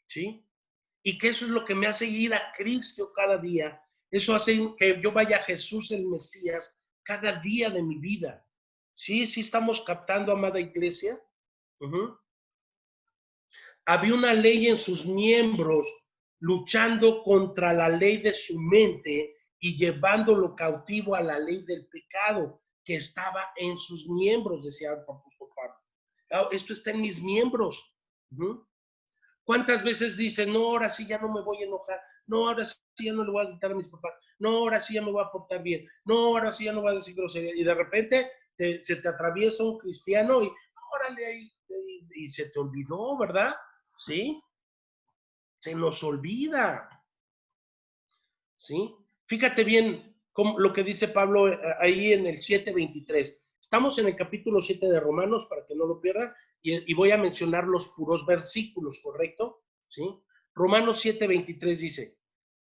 ¿sí? Y que eso es lo que me hace ir a Cristo cada día. Eso hace que yo vaya a Jesús el Mesías cada día de mi vida. ¿Sí? ¿Sí estamos captando, amada iglesia? Había una ley en sus miembros luchando contra la ley de su mente y llevándolo cautivo a la ley del pecado que estaba en sus miembros, decía el apóstol Pablo. Esto está en mis miembros. ¿Cuántas veces dicen, no, ahora sí ya no me voy a enojar, no, ahora sí ya no le voy a gritar a mis papás, no, ahora sí ya me voy a portar bien, no, ahora sí ya no voy a decir grosería, y de repente se te atraviesa un cristiano y órale ahí, y se te olvidó, ¿verdad? ¿Sí? Se nos olvida, ¿sí? Fíjate bien lo que dice Pablo ahí en el 7:23. Estamos en el capítulo 7 de Romanos, para que no lo pierdan, y voy a mencionar los puros versículos, ¿correcto? ¿Sí? Romanos 7:23 dice,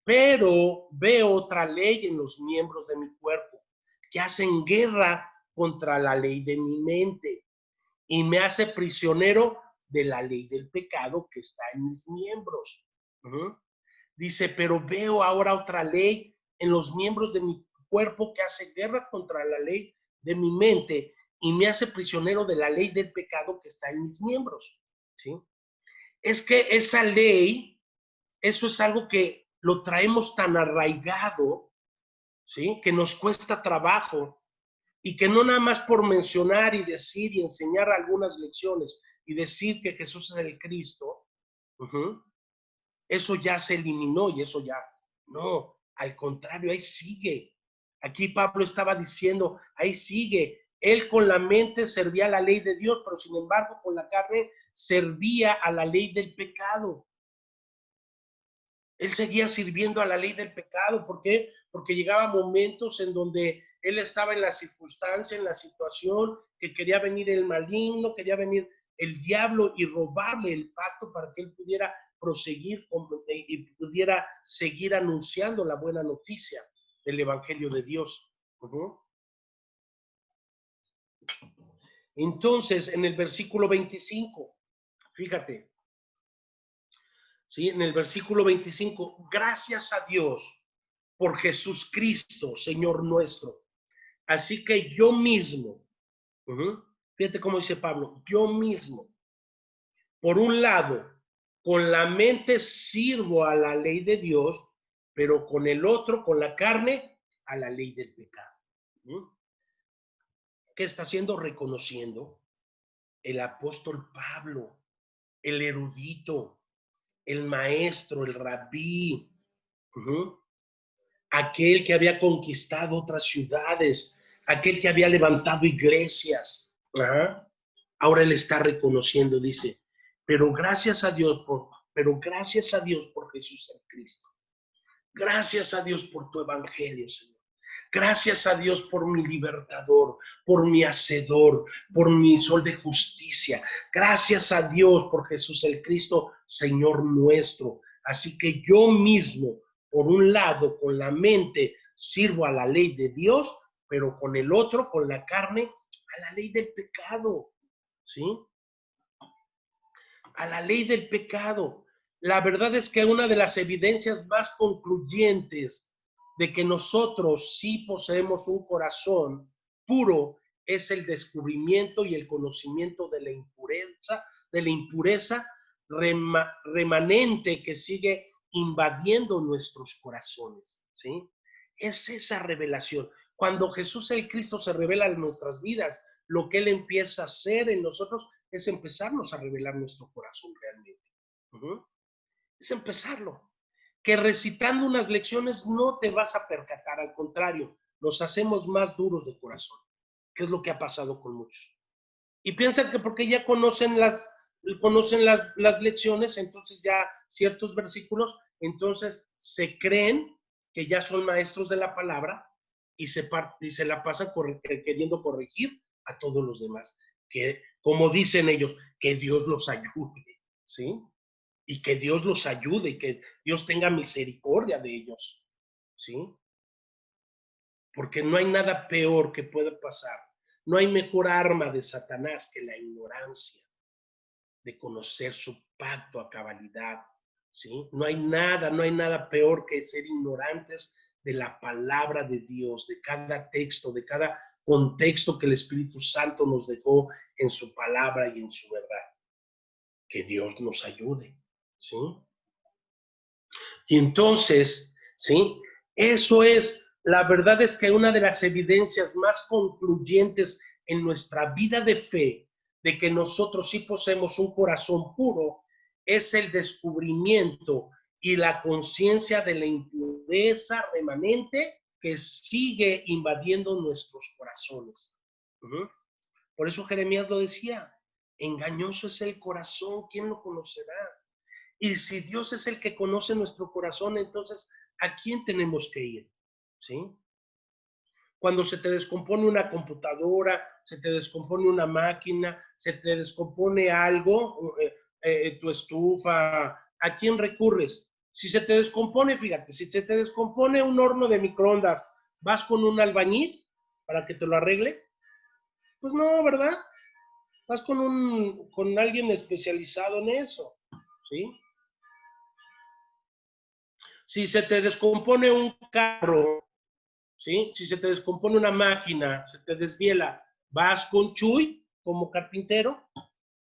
pero veo otra ley en los miembros de mi cuerpo, que hacen guerra contra la ley de mi mente, y me hace prisionero de la ley del pecado que está en mis miembros. Dice, pero veo ahora otra ley en los miembros de mi cuerpo que hace guerra contra la ley de mi mente y me hace prisionero de la ley del pecado que está en mis miembros. ¿Sí? Es que esa ley, eso es algo que lo traemos tan arraigado, ¿sí? Que nos cuesta trabajo y que no nada más por mencionar y decir y enseñar algunas lecciones y decir que Jesús es el Cristo, eso ya se eliminó y eso ya, no, al contrario, ahí sigue. Aquí Pablo estaba diciendo, ahí sigue. Él con la mente servía a la ley de Dios, pero sin embargo con la carne servía a la ley del pecado. Él seguía sirviendo a la ley del pecado. ¿Por qué? Porque llegaban momentos en donde él estaba en la circunstancia, en la situación, que quería venir el maligno, quería venir el diablo y robarle el pacto para que él pudiera proseguir y pudiera seguir anunciando la buena noticia del Evangelio de Dios. Entonces, en el versículo 25, fíjate, ¿sí? En el versículo 25, gracias a Dios por Jesús Cristo, Señor nuestro. Así que yo mismo, fíjate cómo dice Pablo, yo mismo, por un lado, con la mente sirvo a la ley de Dios, pero con el otro, con la carne, a la ley del pecado. ¿Qué está haciendo? Reconociendo el apóstol Pablo, el erudito, el maestro, el rabí, aquel que había conquistado otras ciudades, aquel que había levantado iglesias. Ahora él está reconociendo, dice, pero gracias a Dios por Jesús el Cristo. Gracias a Dios por tu evangelio, Señor. Gracias a Dios por mi libertador, por mi hacedor, por mi sol de justicia. Gracias a Dios por Jesús el Cristo, Señor nuestro. Así que yo mismo, por un lado, con la mente, sirvo a la ley de Dios, pero con el otro, con la carne, a la ley del pecado. ¿Sí? A la ley del pecado. La verdad es que una de las evidencias más concluyentes de que nosotros sí poseemos un corazón puro es el descubrimiento y el conocimiento de la impureza remanente que sigue invadiendo nuestros corazones, ¿sí? Es esa revelación. Cuando Jesús el Cristo se revela en nuestras vidas, lo que Él empieza a hacer en nosotros es empezarnos a revelar nuestro corazón realmente. Es empezarlo. Que recitando unas lecciones no te vas a percatar, al contrario, nos hacemos más duros de corazón, que es lo que ha pasado con muchos. Y piensan que porque ya conocen las lecciones, entonces ya ciertos versículos, entonces se creen que ya son maestros de la palabra y se la pasan queriendo corregir a todos los demás. Que, como dicen ellos, que Dios los ayude, ¿sí? y que Dios los ayude y que Dios tenga misericordia de ellos, ¿sí? Porque no hay nada peor que pueda pasar. No hay mejor arma de Satanás que la ignorancia de conocer su pacto a cabalidad, ¿sí? No hay nada peor que ser ignorantes de la palabra de Dios, de cada texto, de cada contexto que el Espíritu Santo nos dejó en su palabra y en su verdad. Que Dios nos ayude, ¿sí? Y entonces, ¿sí? Eso es, la verdad es que una de las evidencias más concluyentes en nuestra vida de fe, de que nosotros sí poseemos un corazón puro, es el descubrimiento y la conciencia de la impureza remanente que sigue invadiendo nuestros corazones. Por eso Jeremías lo decía, engañoso es el corazón, ¿quién lo conocerá? Y si Dios es el que conoce nuestro corazón, entonces, ¿a quién tenemos que ir? ¿Sí? Cuando se te descompone una computadora, se te descompone una máquina, se te descompone algo, tu estufa, ¿a quién recurres? Si se te descompone, fíjate, si se te descompone un horno de microondas, ¿vas con un albañil para que te lo arregle? Pues no, ¿verdad? Vas con alguien especializado en eso, ¿sí? Si se te descompone un carro, ¿sí? Si se te descompone una máquina, se te desviela, ¿vas con Chuy como carpintero?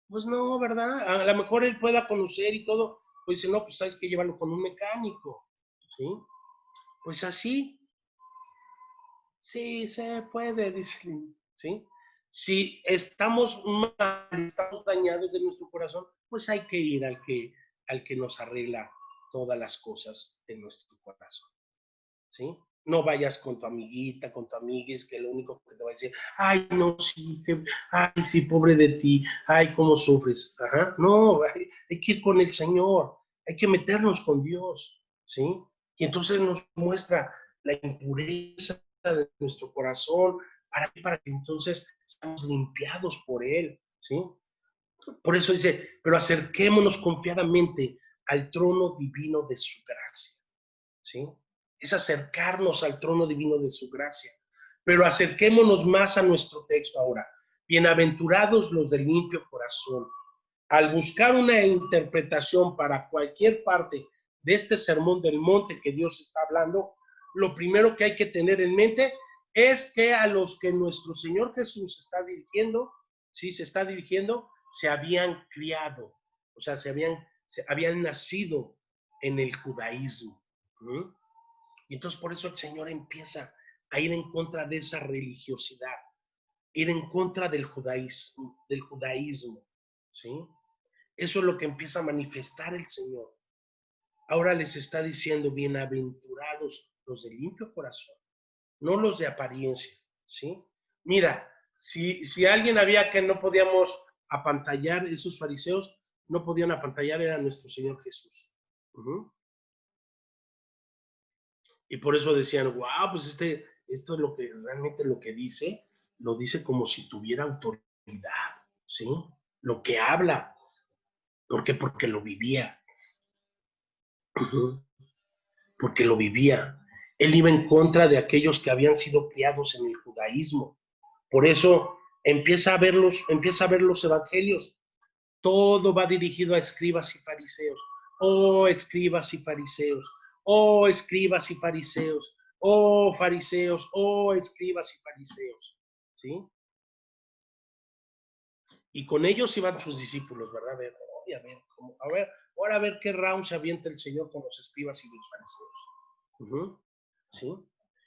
Pues no, ¿verdad? A lo mejor él pueda conocer y todo, pues dice, no, pues sabes que llévalo con un mecánico, ¿sí? Pues así, sí, se puede, dice, ¿sí? Si estamos mal, estamos dañados de nuestro corazón, pues hay que ir al que nos arregla todas las cosas de nuestro corazón, ¿sí? No vayas con tu amiguita, con tu amiguis, que lo único que te va a decir, ay, no, sí, ay, sí, pobre de ti, ay, cómo sufres. Ajá, no, hay que ir con el Señor, hay que meternos con Dios, ¿sí? Y entonces nos muestra la impureza de nuestro corazón, para que entonces seamos limpiados por Él, ¿sí? Por eso dice, pero acerquémonos confiadamente al trono divino de su gracia, ¿sí? Es acercarnos al trono divino de su gracia. Pero acerquémonos más a nuestro texto ahora. Bienaventurados los de limpio corazón. Al buscar una interpretación para cualquier parte de este sermón del monte que Dios está hablando, lo primero que hay que tener en mente es que a los que nuestro Señor Jesús está dirigiendo, sí, se está dirigiendo, se habían criado, o sea, se habían nacido en el judaísmo. Y entonces por eso el Señor empieza a ir en contra de esa religiosidad, ir en contra del judaísmo, ¿sí? Eso es lo que empieza a manifestar el Señor. Ahora les está diciendo, bienaventurados los de limpio corazón, no los de apariencia, ¿sí? Mira, si alguien había que no podíamos apantallar, esos fariseos no podían apantallar, era nuestro Señor Jesús. Y por eso decían, wow, pues esto es lo que realmente lo que dice, lo dice como si tuviera autoridad, ¿sí? Lo que habla. ¿Por qué? Porque lo vivía. Porque lo vivía. Él iba en contra de aquellos que habían sido criados en el judaísmo. Por eso empieza a ver los evangelios. Todo va dirigido a escribas y fariseos. Oh, escribas y fariseos. Oh, escribas y fariseos. Oh, fariseos. Oh, escribas y fariseos. ¿Sí? Y con ellos iban sus discípulos, ¿verdad? A ver, ahora a ver qué round se avienta el Señor con los escribas y los fariseos. ¿Sí?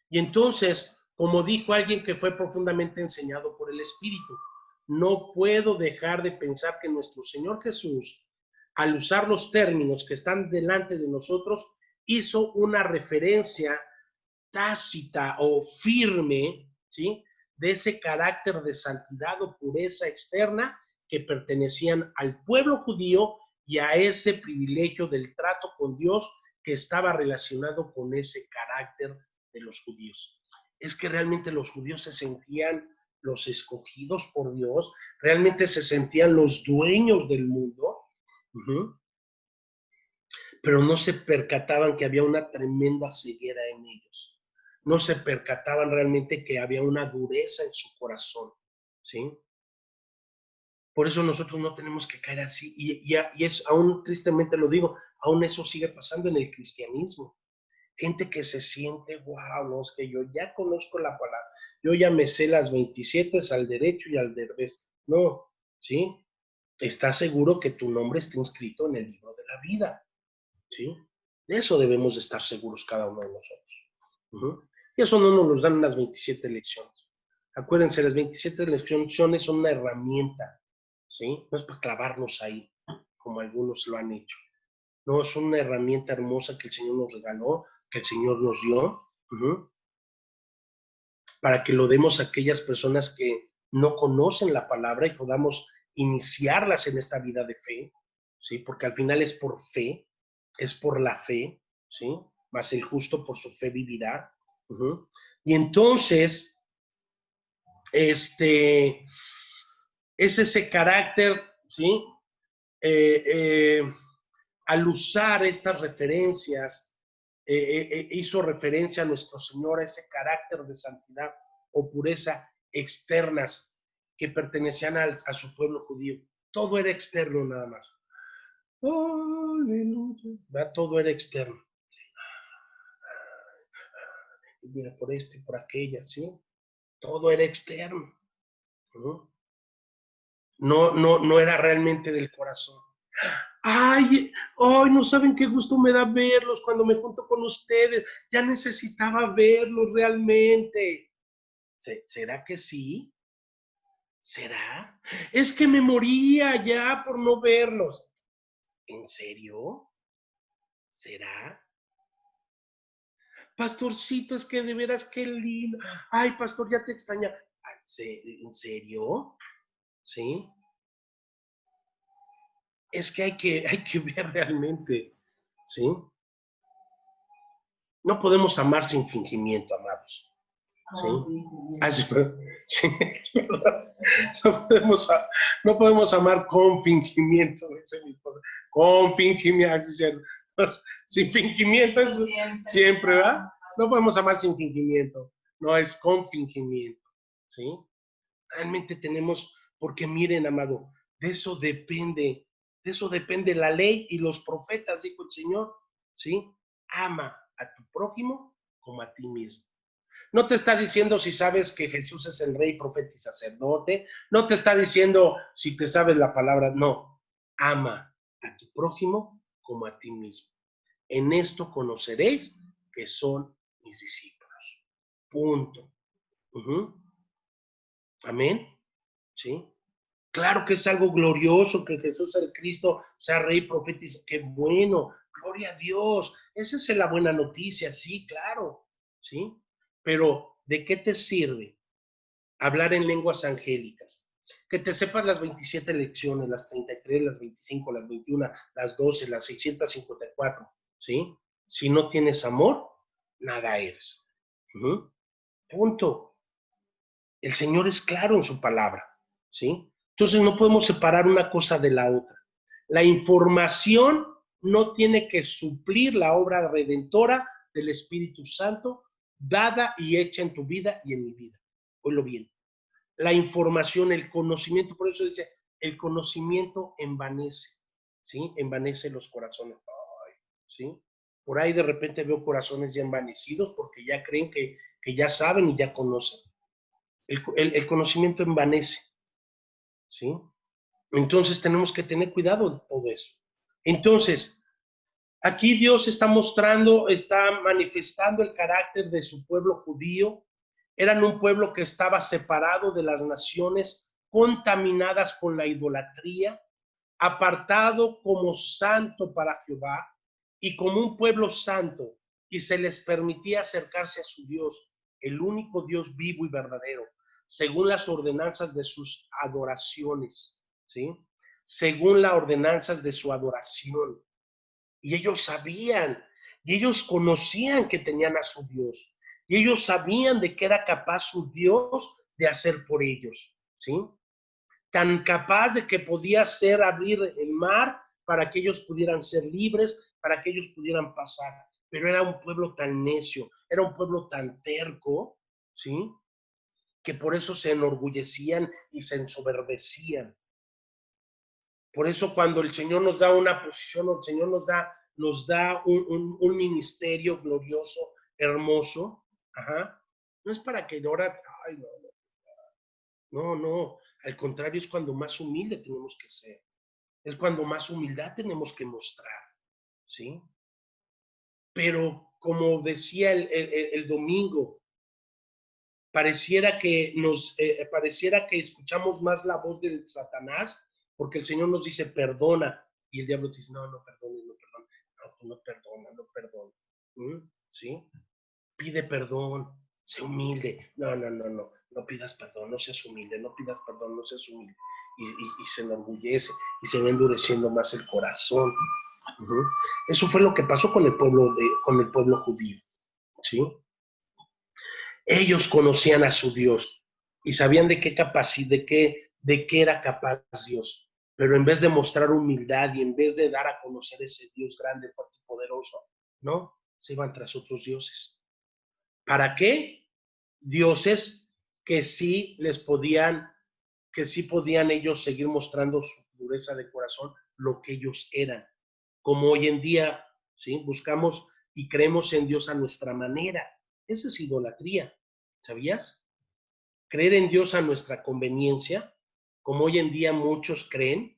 Y entonces, como dijo alguien que fue profundamente enseñado por el Espíritu, no puedo dejar de pensar que nuestro Señor Jesús, al usar los términos que están delante de nosotros, hizo una referencia tácita o firme, ¿sí? De ese carácter de santidad o pureza externa que pertenecían al pueblo judío y a ese privilegio del trato con Dios que estaba relacionado con ese carácter de los judíos. Es que realmente los judíos se sentían los escogidos por Dios, realmente se sentían los dueños del mundo. pero no se percataban que había una tremenda ceguera en ellos. No se percataban realmente que había una dureza en su corazón, ¿sí? Por eso nosotros no tenemos que caer así. Y es, aún tristemente lo digo, aún eso sigue pasando en el cristianismo. Gente que se siente, wow, no, es que yo ya conozco la palabra, yo ya me sé las 27 al derecho y al revés. No, ¿sí? ¿Estás seguro que tu nombre está inscrito en el libro de la vida? ¿Sí? De eso debemos de estar seguros cada uno de nosotros. Y eso no nos lo dan las 27 lecciones. Acuérdense, las 27 lecciones son una herramienta, ¿sí? No es para clavarnos ahí, como algunos lo han hecho. No, es una herramienta hermosa que el Señor nos regaló, que el Señor nos dio, para que lo demos a aquellas personas que no conocen la palabra y podamos iniciarlas en esta vida de fe, ¿sí? Porque al final es por fe, es por la fe, ¿sí? Mas el justo por su fe vivirá. Y entonces, es ese carácter, ¿sí? Al usar estas referencias, hizo referencia a nuestro Señor, a ese carácter de santidad o pureza externas que pertenecían a su pueblo judío. Todo era externo nada más. Aleluya. Todo era externo. Y mira, por esto y por aquella, ¿sí? Todo era externo. No era realmente del corazón. Ay, hoy no saben qué gusto me da verlos cuando me junto con ustedes. Ya necesitaba verlos realmente. ¿Será que sí? ¿Será? Es que me moría ya por no verlos. ¿En serio? ¿Será? Pastorcito, es que de veras qué lindo. Ay, pastor, ya te extraña. ¿En serio? ¿Sí? Es que hay que ver realmente, ¿sí? No podemos amar sin fingimiento, amados. ¿Sí? Así, sí, no podemos amar con fingimiento, dice mi esposa. Con fingimiento, sin fingimiento es siempre, ¿verdad? No podemos amar sin fingimiento, no es con fingimiento, ¿sí? Realmente tenemos, porque miren, amado, de eso depende la ley y los profetas, dijo el Señor, ¿sí? Ama a tu prójimo como a ti mismo. No te está diciendo si sabes que Jesús es el rey, profeta y sacerdote. No te está diciendo si te sabes la palabra. No. Ama a tu prójimo como a ti mismo. En esto conoceréis que son mis discípulos. Punto. Amén. ¿Sí? Claro que es algo glorioso que Jesús el Cristo sea rey, profeta y qué bueno. Gloria a Dios. Esa es la buena noticia. Sí, claro. ¿Sí? Pero, ¿de qué te sirve hablar en lenguas angélicas? Que te sepas las 27 lecciones, las 33, las 25, las 21, las 12, las 654, ¿sí? Si no tienes amor, nada eres. Punto. El Señor es claro en su palabra, ¿sí? Entonces no podemos separar una cosa de la otra. La información no tiene que suplir la obra redentora del Espíritu Santo dada y hecha en tu vida y en mi vida. Oílo bien. La información, el conocimiento, por eso dice, el conocimiento envanece, ¿sí? Envanece los corazones. Ay, ¿sí? Por ahí de repente veo corazones ya envanecidos porque ya creen que ya saben y ya conocen. El conocimiento envanece, ¿sí? Entonces tenemos que tener cuidado de todo eso. Entonces, aquí Dios está mostrando, está manifestando el carácter de su pueblo judío. Eran un pueblo que estaba separado de las naciones, contaminadas con la idolatría, apartado como santo para Jehová y como un pueblo santo, y se les permitía acercarse a su Dios, el único Dios vivo y verdadero, según las ordenanzas de sus adoraciones, ¿sí? Según las ordenanzas de su adoración. Y ellos sabían, y ellos conocían que tenían a su Dios, y ellos sabían de qué era capaz su Dios de hacer por ellos, ¿sí? Tan capaz de que podía ser abrir el mar para que ellos pudieran ser libres, para que ellos pudieran pasar. Pero era un pueblo tan necio, era un pueblo tan terco, ¿sí? Que por eso se enorgullecían y se ensoberbecían. Por eso cuando el Señor nos da una posición, el Señor nos da un ministerio glorioso, hermoso, ajá, no es para que ahora, ay, no, al contrario, es cuando más humilde tenemos que ser, es cuando más humildad tenemos que mostrar, ¿sí? Pero como decía el domingo, pareciera que escuchamos más la voz del Satanás, porque el Señor nos dice perdona, y el diablo dice no perdones, no perdona, ¿sí? Pide perdón, sé humilde, no pidas perdón, no seas humilde, no pidas perdón, no seas humilde, y se enorgullece, y se va endureciendo más el corazón. Eso fue lo que pasó con el pueblo judío, ¿sí? Ellos conocían a su Dios y sabían de qué era capaz Dios. Pero en vez de mostrar humildad y en vez de dar a conocer ese Dios grande, fuerte y poderoso, no, se iban tras otros dioses. ¿Para qué? Dioses que sí podían ellos seguir mostrando su dureza de corazón, lo que ellos eran. Como hoy en día, ¿sí? Buscamos y creemos en Dios a nuestra manera. Esa es idolatría. ¿Sabías? Creer en Dios a nuestra conveniencia, como hoy en día muchos creen,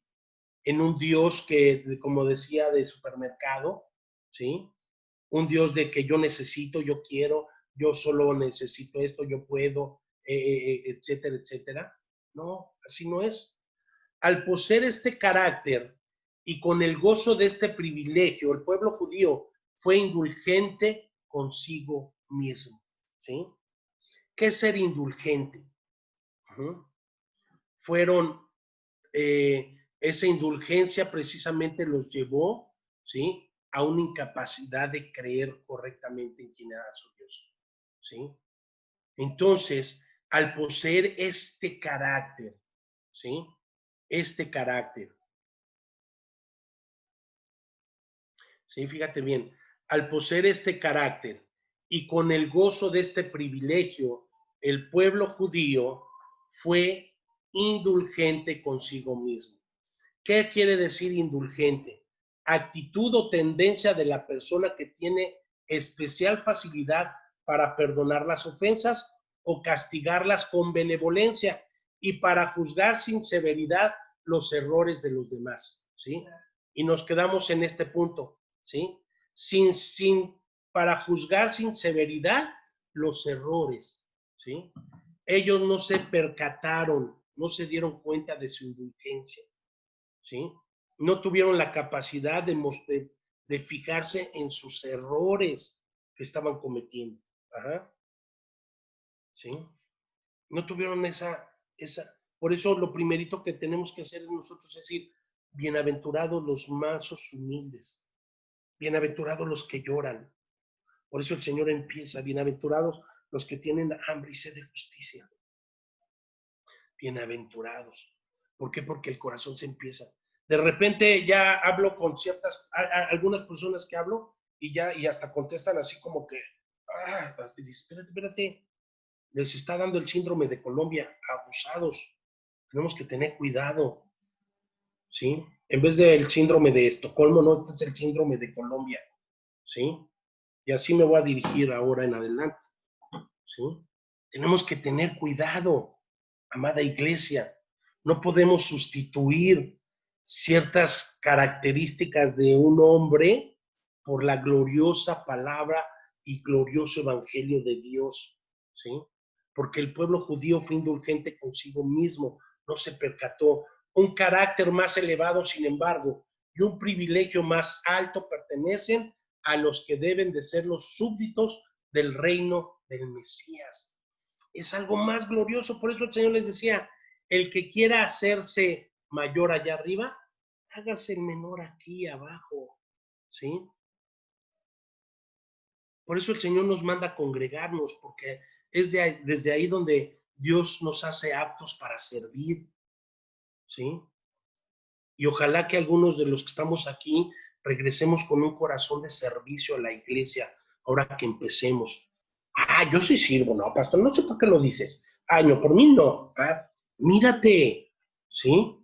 en un Dios que, como decía, de supermercado, ¿sí? Un Dios de que yo necesito, yo quiero, yo solo necesito esto, yo puedo, etcétera, etcétera. No, así no es. Al poseer este carácter y con el gozo de este privilegio, el pueblo judío fue indulgente consigo mismo, ¿sí? ¿Qué es ser indulgente? Fueron, esa indulgencia precisamente los llevó, ¿sí? A una incapacidad de creer correctamente en quién era su Dios, ¿sí? Entonces, al poseer este carácter, ¿sí? Este carácter, ¿sí? Fíjate bien, al poseer este carácter y con el gozo de este privilegio, el pueblo judío fue indulgente consigo mismo. ¿Qué quiere decir indulgente? Actitud o tendencia de la persona que tiene especial facilidad para perdonar las ofensas o castigarlas con benevolencia y para juzgar sin severidad los errores de los demás, ¿sí? Y nos quedamos en este punto, ¿sí? Para juzgar sin severidad los errores, ¿sí? Ellos no se percataron, no se dieron cuenta de su indulgencia, ¿sí? No tuvieron la capacidad de fijarse en sus errores que estaban cometiendo. Ajá. ¿Sí? No tuvieron por eso lo primerito que tenemos que hacer nosotros es decir, bienaventurados los mansos humildes, bienaventurados los que lloran. Por eso el Señor empieza, bienaventurados los que tienen hambre y sed de justicia. Bienaventurados. ¿Por qué? Porque el corazón se empieza. De repente ya hablo con algunas personas que hablo y hasta contestan así como que, espérate, les está dando el síndrome de Colombia, abusados. Tenemos que tener cuidado, ¿sí? En vez del síndrome de Estocolmo, no, este es el síndrome de Colombia, ¿sí? Y así me voy a dirigir ahora en adelante, ¿sí? Tenemos que tener cuidado, amada iglesia. No podemos sustituir ciertas características de un hombre por la gloriosa palabra y glorioso evangelio de Dios, ¿sí? Porque el pueblo judío fue indulgente consigo mismo, no se percató. Un carácter más elevado, sin embargo, y un privilegio más alto pertenecen a los que deben de ser los súbditos del reino del Mesías. Es algo más glorioso, por eso el Señor les decía, el que quiera hacerse mayor allá arriba, hágase el menor aquí abajo, ¿sí? Por eso el Señor nos manda a congregarnos, porque es desde ahí donde Dios nos hace aptos para servir, ¿sí? Y ojalá que algunos de los que estamos aquí regresemos con un corazón de servicio a la iglesia, ahora que empecemos. Ah, yo sí sirvo, no, pastor, no sé por qué lo dices. Ah, no, por mí no. Ah, mírate, ¿sí?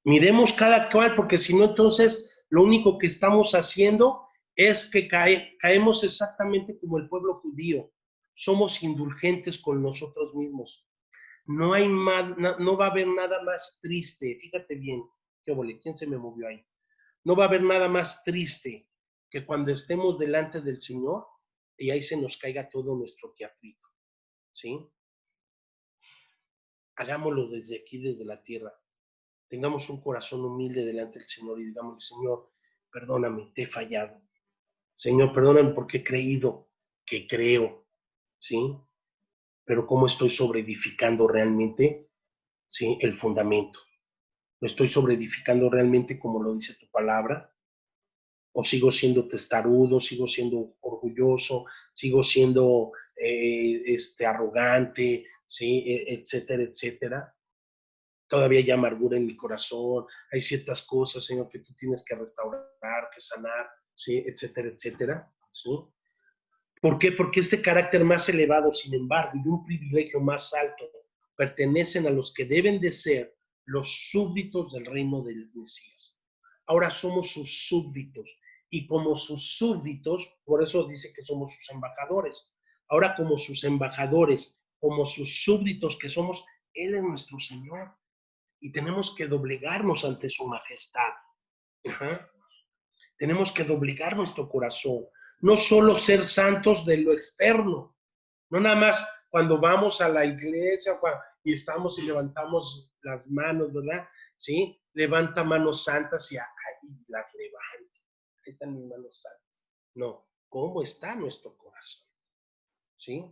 Miremos cada cual, porque si no, entonces lo único que estamos haciendo es que caemos exactamente como el pueblo judío. Somos indulgentes con nosotros mismos. No hay más, no va a haber nada más triste. Fíjate bien, qué ole, ¿quién se me movió ahí? No va a haber nada más triste que cuando estemos delante del Señor y ahí se nos caiga todo nuestro teatrito, ¿sí? Hagámoslo desde aquí, desde la tierra. Tengamos un corazón humilde delante del Señor y digamos, Señor, perdóname, te he fallado. Señor, perdóname porque he creído que creo, ¿sí? Pero ¿cómo estoy sobreedificando realmente, ¿sí? El fundamento. ¿Lo estoy sobreedificando realmente como lo dice tu palabra? ¿O sigo siendo testarudo, sigo siendo orgulloso, sigo siendo arrogante, ¿sí? Etcétera, etcétera? Todavía hay amargura en mi corazón, hay ciertas cosas, Señor, que tú tienes que restaurar, que sanar, ¿sí? Etcétera, etcétera, ¿sí? ¿Por qué? Porque este carácter más elevado, sin embargo, y un privilegio más alto, pertenecen a los que deben de ser los súbditos del reino del Mesías. Ahora somos sus súbditos, y como sus súbditos, por eso dice que somos sus embajadores. Ahora como sus embajadores, como sus súbditos que somos, Él es nuestro Señor, y tenemos que doblegarnos ante su majestad. Ajá. Tenemos que doblegar nuestro corazón, no solo ser santos de lo externo, no nada más cuando vamos a la iglesia y estamos y levantamos las manos, ¿verdad? ¿Sí? Levanta manos santas y ahí las levanto. Ahí están mis manos santas. No, ¿cómo está nuestro corazón? ¿Sí?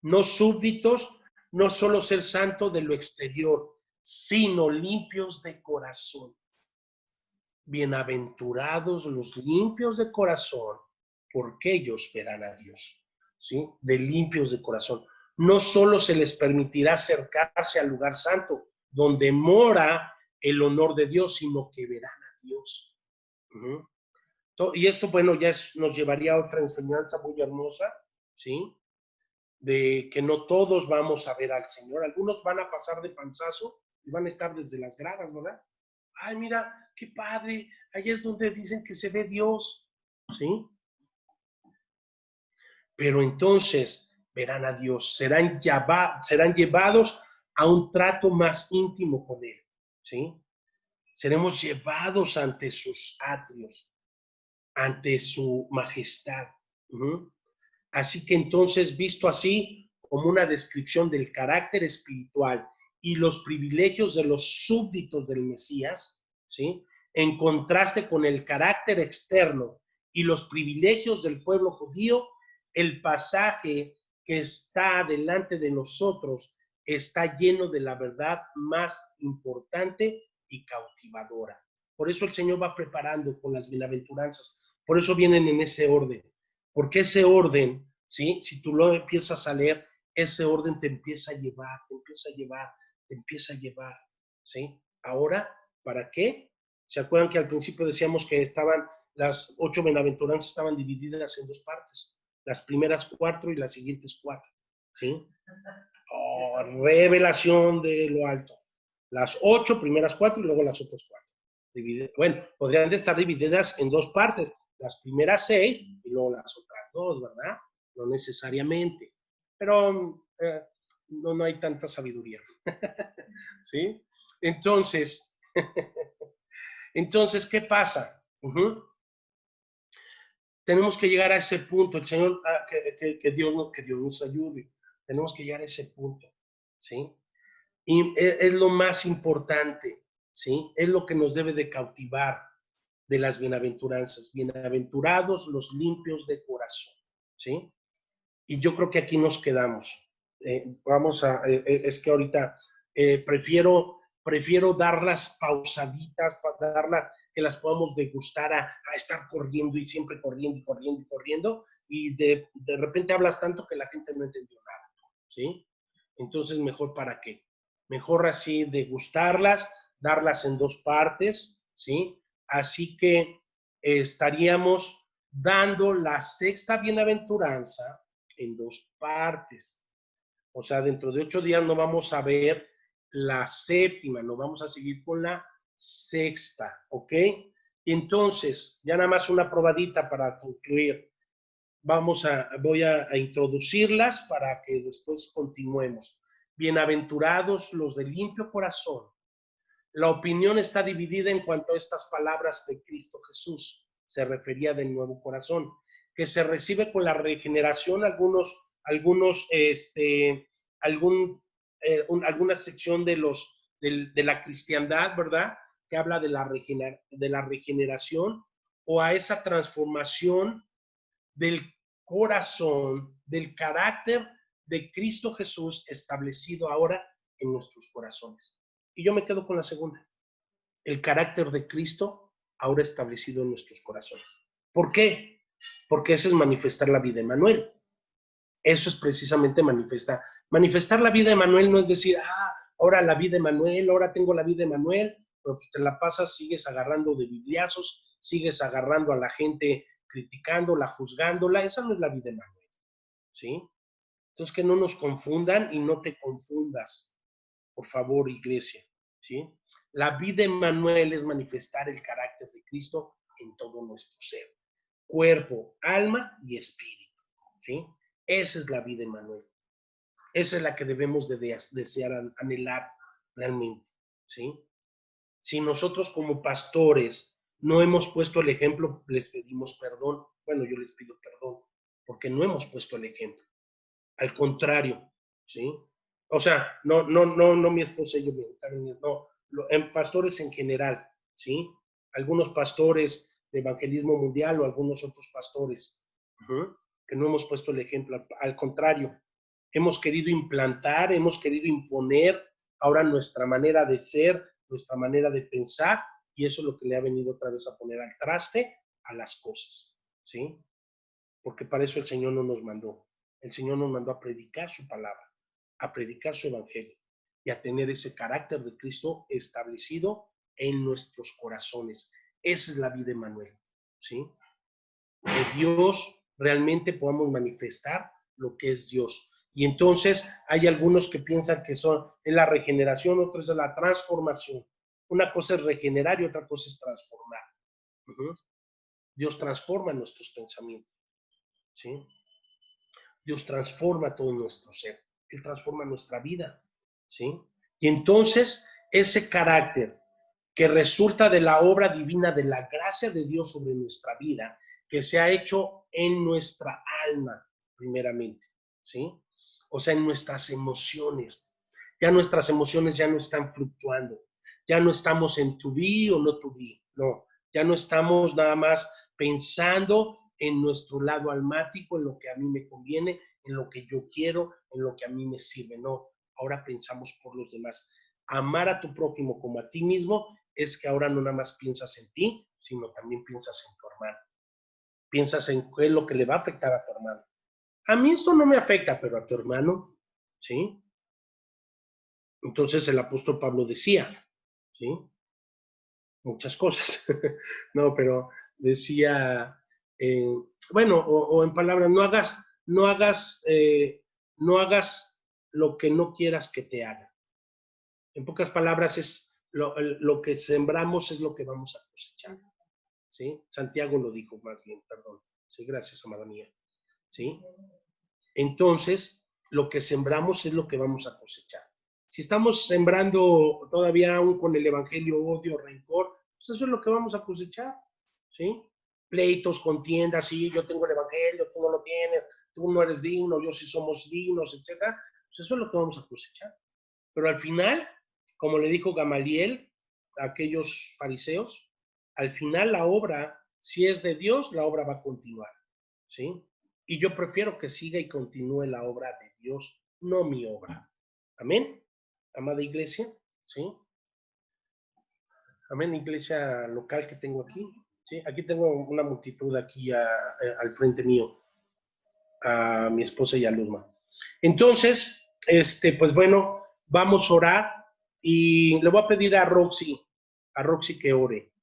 No súbditos, no solo ser santo de lo exterior, sino limpios de corazón. Bienaventurados los limpios de corazón, porque ellos verán a Dios, ¿sí? De limpios de corazón. No solo se les permitirá acercarse al lugar santo, donde mora el honor de Dios, sino que verán a Dios. Y esto, bueno, ya nos llevaría a otra enseñanza muy hermosa, ¿sí? De que no todos vamos a ver al Señor. Algunos van a pasar de panzazo y van a estar desde las gradas, ¿verdad? Ay, mira, qué padre, ahí es donde dicen que se ve Dios, ¿sí? Pero entonces verán a Dios, serán llevados a un trato más íntimo con Él, ¿sí? Seremos llevados ante sus atrios, ante su majestad. Así que entonces, visto así como una descripción del carácter espiritual y los privilegios de los súbditos del Mesías, ¿sí? En contraste con el carácter externo y los privilegios del pueblo judío, el pasaje que está delante de nosotros está lleno de la verdad más importante y cautivadora. Por eso el Señor va preparando con las bienaventuranzas. Por eso vienen en ese orden. Porque ese orden, ¿sí? Si tú lo empiezas a leer, ese orden te empieza a llevar, te empieza a llevar, te empieza a llevar, ¿sí? Ahora, ¿para qué? ¿Se acuerdan que al principio decíamos que estaban las 8 bienaventuranzas estaban divididas en dos partes? Las primeras 4 y las siguientes 4, ¿sí? Oh, revelación de lo alto. Las 8 primeras 4 y luego las otras 4. Bueno, podrían estar divididas en dos partes, las primeras 6 y luego las otras 2, ¿verdad? No necesariamente, pero no hay tanta sabiduría, ¿sí? Entonces, ¿qué pasa? Tenemos que llegar a ese punto, el Señor, que Dios nos ayude, tenemos que llegar a ese punto, ¿sí? Y es lo más importante, ¿sí? Es lo que nos debe de cautivar de las bienaventuranzas. Bienaventurados los limpios de corazón, ¿sí? Y yo creo que aquí nos quedamos. Es que ahorita prefiero darlas pausaditas, para darlas, que las podamos degustar a estar corriendo y siempre corriendo y corriendo y corriendo, y de repente hablas tanto que la gente no entendió nada, ¿sí? Entonces, mejor para qué. Mejor así degustarlas, darlas en dos partes, ¿sí? Así que estaríamos dando la sexta bienaventuranza en 2 partes. O sea, dentro de 8 días no vamos a ver la séptima, no vamos a seguir con la sexta, ¿ok? Entonces, ya nada más una probadita para concluir. Voy a introducirlas para que después continuemos. Bienaventurados los de limpio corazón. La opinión está dividida en cuanto a estas palabras de Cristo Jesús. Se refería del nuevo corazón, que se recibe con la regeneración, alguna sección de la cristiandad, ¿verdad? Que habla de la regeneración o a esa transformación del corazón, del carácter de Cristo Jesús establecido ahora en nuestros corazones. Y yo me quedo con la segunda, el carácter de Cristo ahora establecido en nuestros corazones. ¿Por qué? Porque eso es manifestar la vida de Emmanuel. Eso es precisamente manifestar. Manifestar la vida de Emmanuel no es decir, ahora la vida de Emmanuel, ahora tengo la vida de Emmanuel, pero pues te la pasas, sigues agarrando de bibliazos, sigues agarrando a la gente, criticándola, juzgándola. Esa no es la vida de Emmanuel, ¿sí? Entonces que no nos confundan y no te confundas, por favor, iglesia, ¿sí? La vida de Emmanuel es manifestar el carácter de Cristo en todo nuestro ser, cuerpo, alma y espíritu, ¿sí? Esa es la vida de Emmanuel. Esa es la que debemos de desear, anhelar realmente, ¿sí? Si nosotros como pastores no hemos puesto el ejemplo, les pedimos perdón. Bueno, yo les pido perdón porque no hemos puesto el ejemplo. Al contrario, ¿sí? O sea, no mi esposa y yo, no, en pastores en general, ¿sí? Algunos pastores de evangelismo mundial o algunos otros pastores, que no hemos puesto el ejemplo. Al contrario, hemos querido implantar, hemos querido imponer ahora nuestra manera de ser, nuestra manera de pensar, y eso es lo que le ha venido otra vez a poner al traste a las cosas, ¿sí? Porque para eso el Señor no nos mandó. El Señor nos mandó a predicar su palabra, a predicar su evangelio y a tener ese carácter de Cristo establecido en nuestros corazones. Esa es la vida de Emmanuel, ¿sí? Que Dios realmente podamos manifestar lo que es Dios. Y entonces hay algunos que piensan que es la regeneración, otros es la transformación. Una cosa es regenerar y otra cosa es transformar. Dios transforma nuestros pensamientos, ¿sí? Dios transforma todo nuestro ser. Él transforma nuestra vida, ¿sí? Y entonces ese carácter que resulta de la obra divina, de la gracia de Dios sobre nuestra vida, que se ha hecho en nuestra alma, primeramente, ¿sí? O sea, en nuestras emociones. Ya nuestras emociones ya no están fluctuando. Ya no estamos en to be o no to be. No, ya no estamos nada más pensando en nuestro lado almático, en lo que a mí me conviene, en lo que yo quiero, en lo que a mí me sirve. No, ahora pensamos por los demás. Amar a tu prójimo como a ti mismo es que ahora no nada más piensas en ti, sino también piensas en tu hermano. Piensas en qué es lo que le va a afectar a tu hermano. A mí esto no me afecta, pero a tu hermano, ¿sí? Entonces el apóstol Pablo decía, ¿sí? Muchas cosas, no, pero decía, bueno, o en palabras, no hagas lo que no quieras que te hagan. En pocas palabras, es lo que sembramos es lo que vamos a cosechar, ¿sí? Santiago lo dijo más bien, perdón. Sí, gracias, amada mía, ¿sí? Entonces, lo que sembramos es lo que vamos a cosechar. Si estamos sembrando todavía aún con el evangelio odio, rencor, pues eso es lo que vamos a cosechar, ¿sí? Pleitos, contiendas, sí, yo tengo el evangelio, tú no lo tienes, tú no eres digno, yo sí somos dignos, etcétera. Pues eso es lo que vamos a cosechar. Pero al final, como le dijo Gamaliel a aquellos fariseos, al final la obra, si es de Dios, la obra va a continuar, ¿sí? Y yo prefiero que siga y continúe la obra de Dios, no mi obra. Amén, amada iglesia, ¿sí? Amén, iglesia local que tengo aquí, ¿sí? Aquí tengo una multitud aquí al frente mío, a mi esposa y a Luzma. Entonces, pues bueno, vamos a orar y le voy a pedir a Roxy que ore.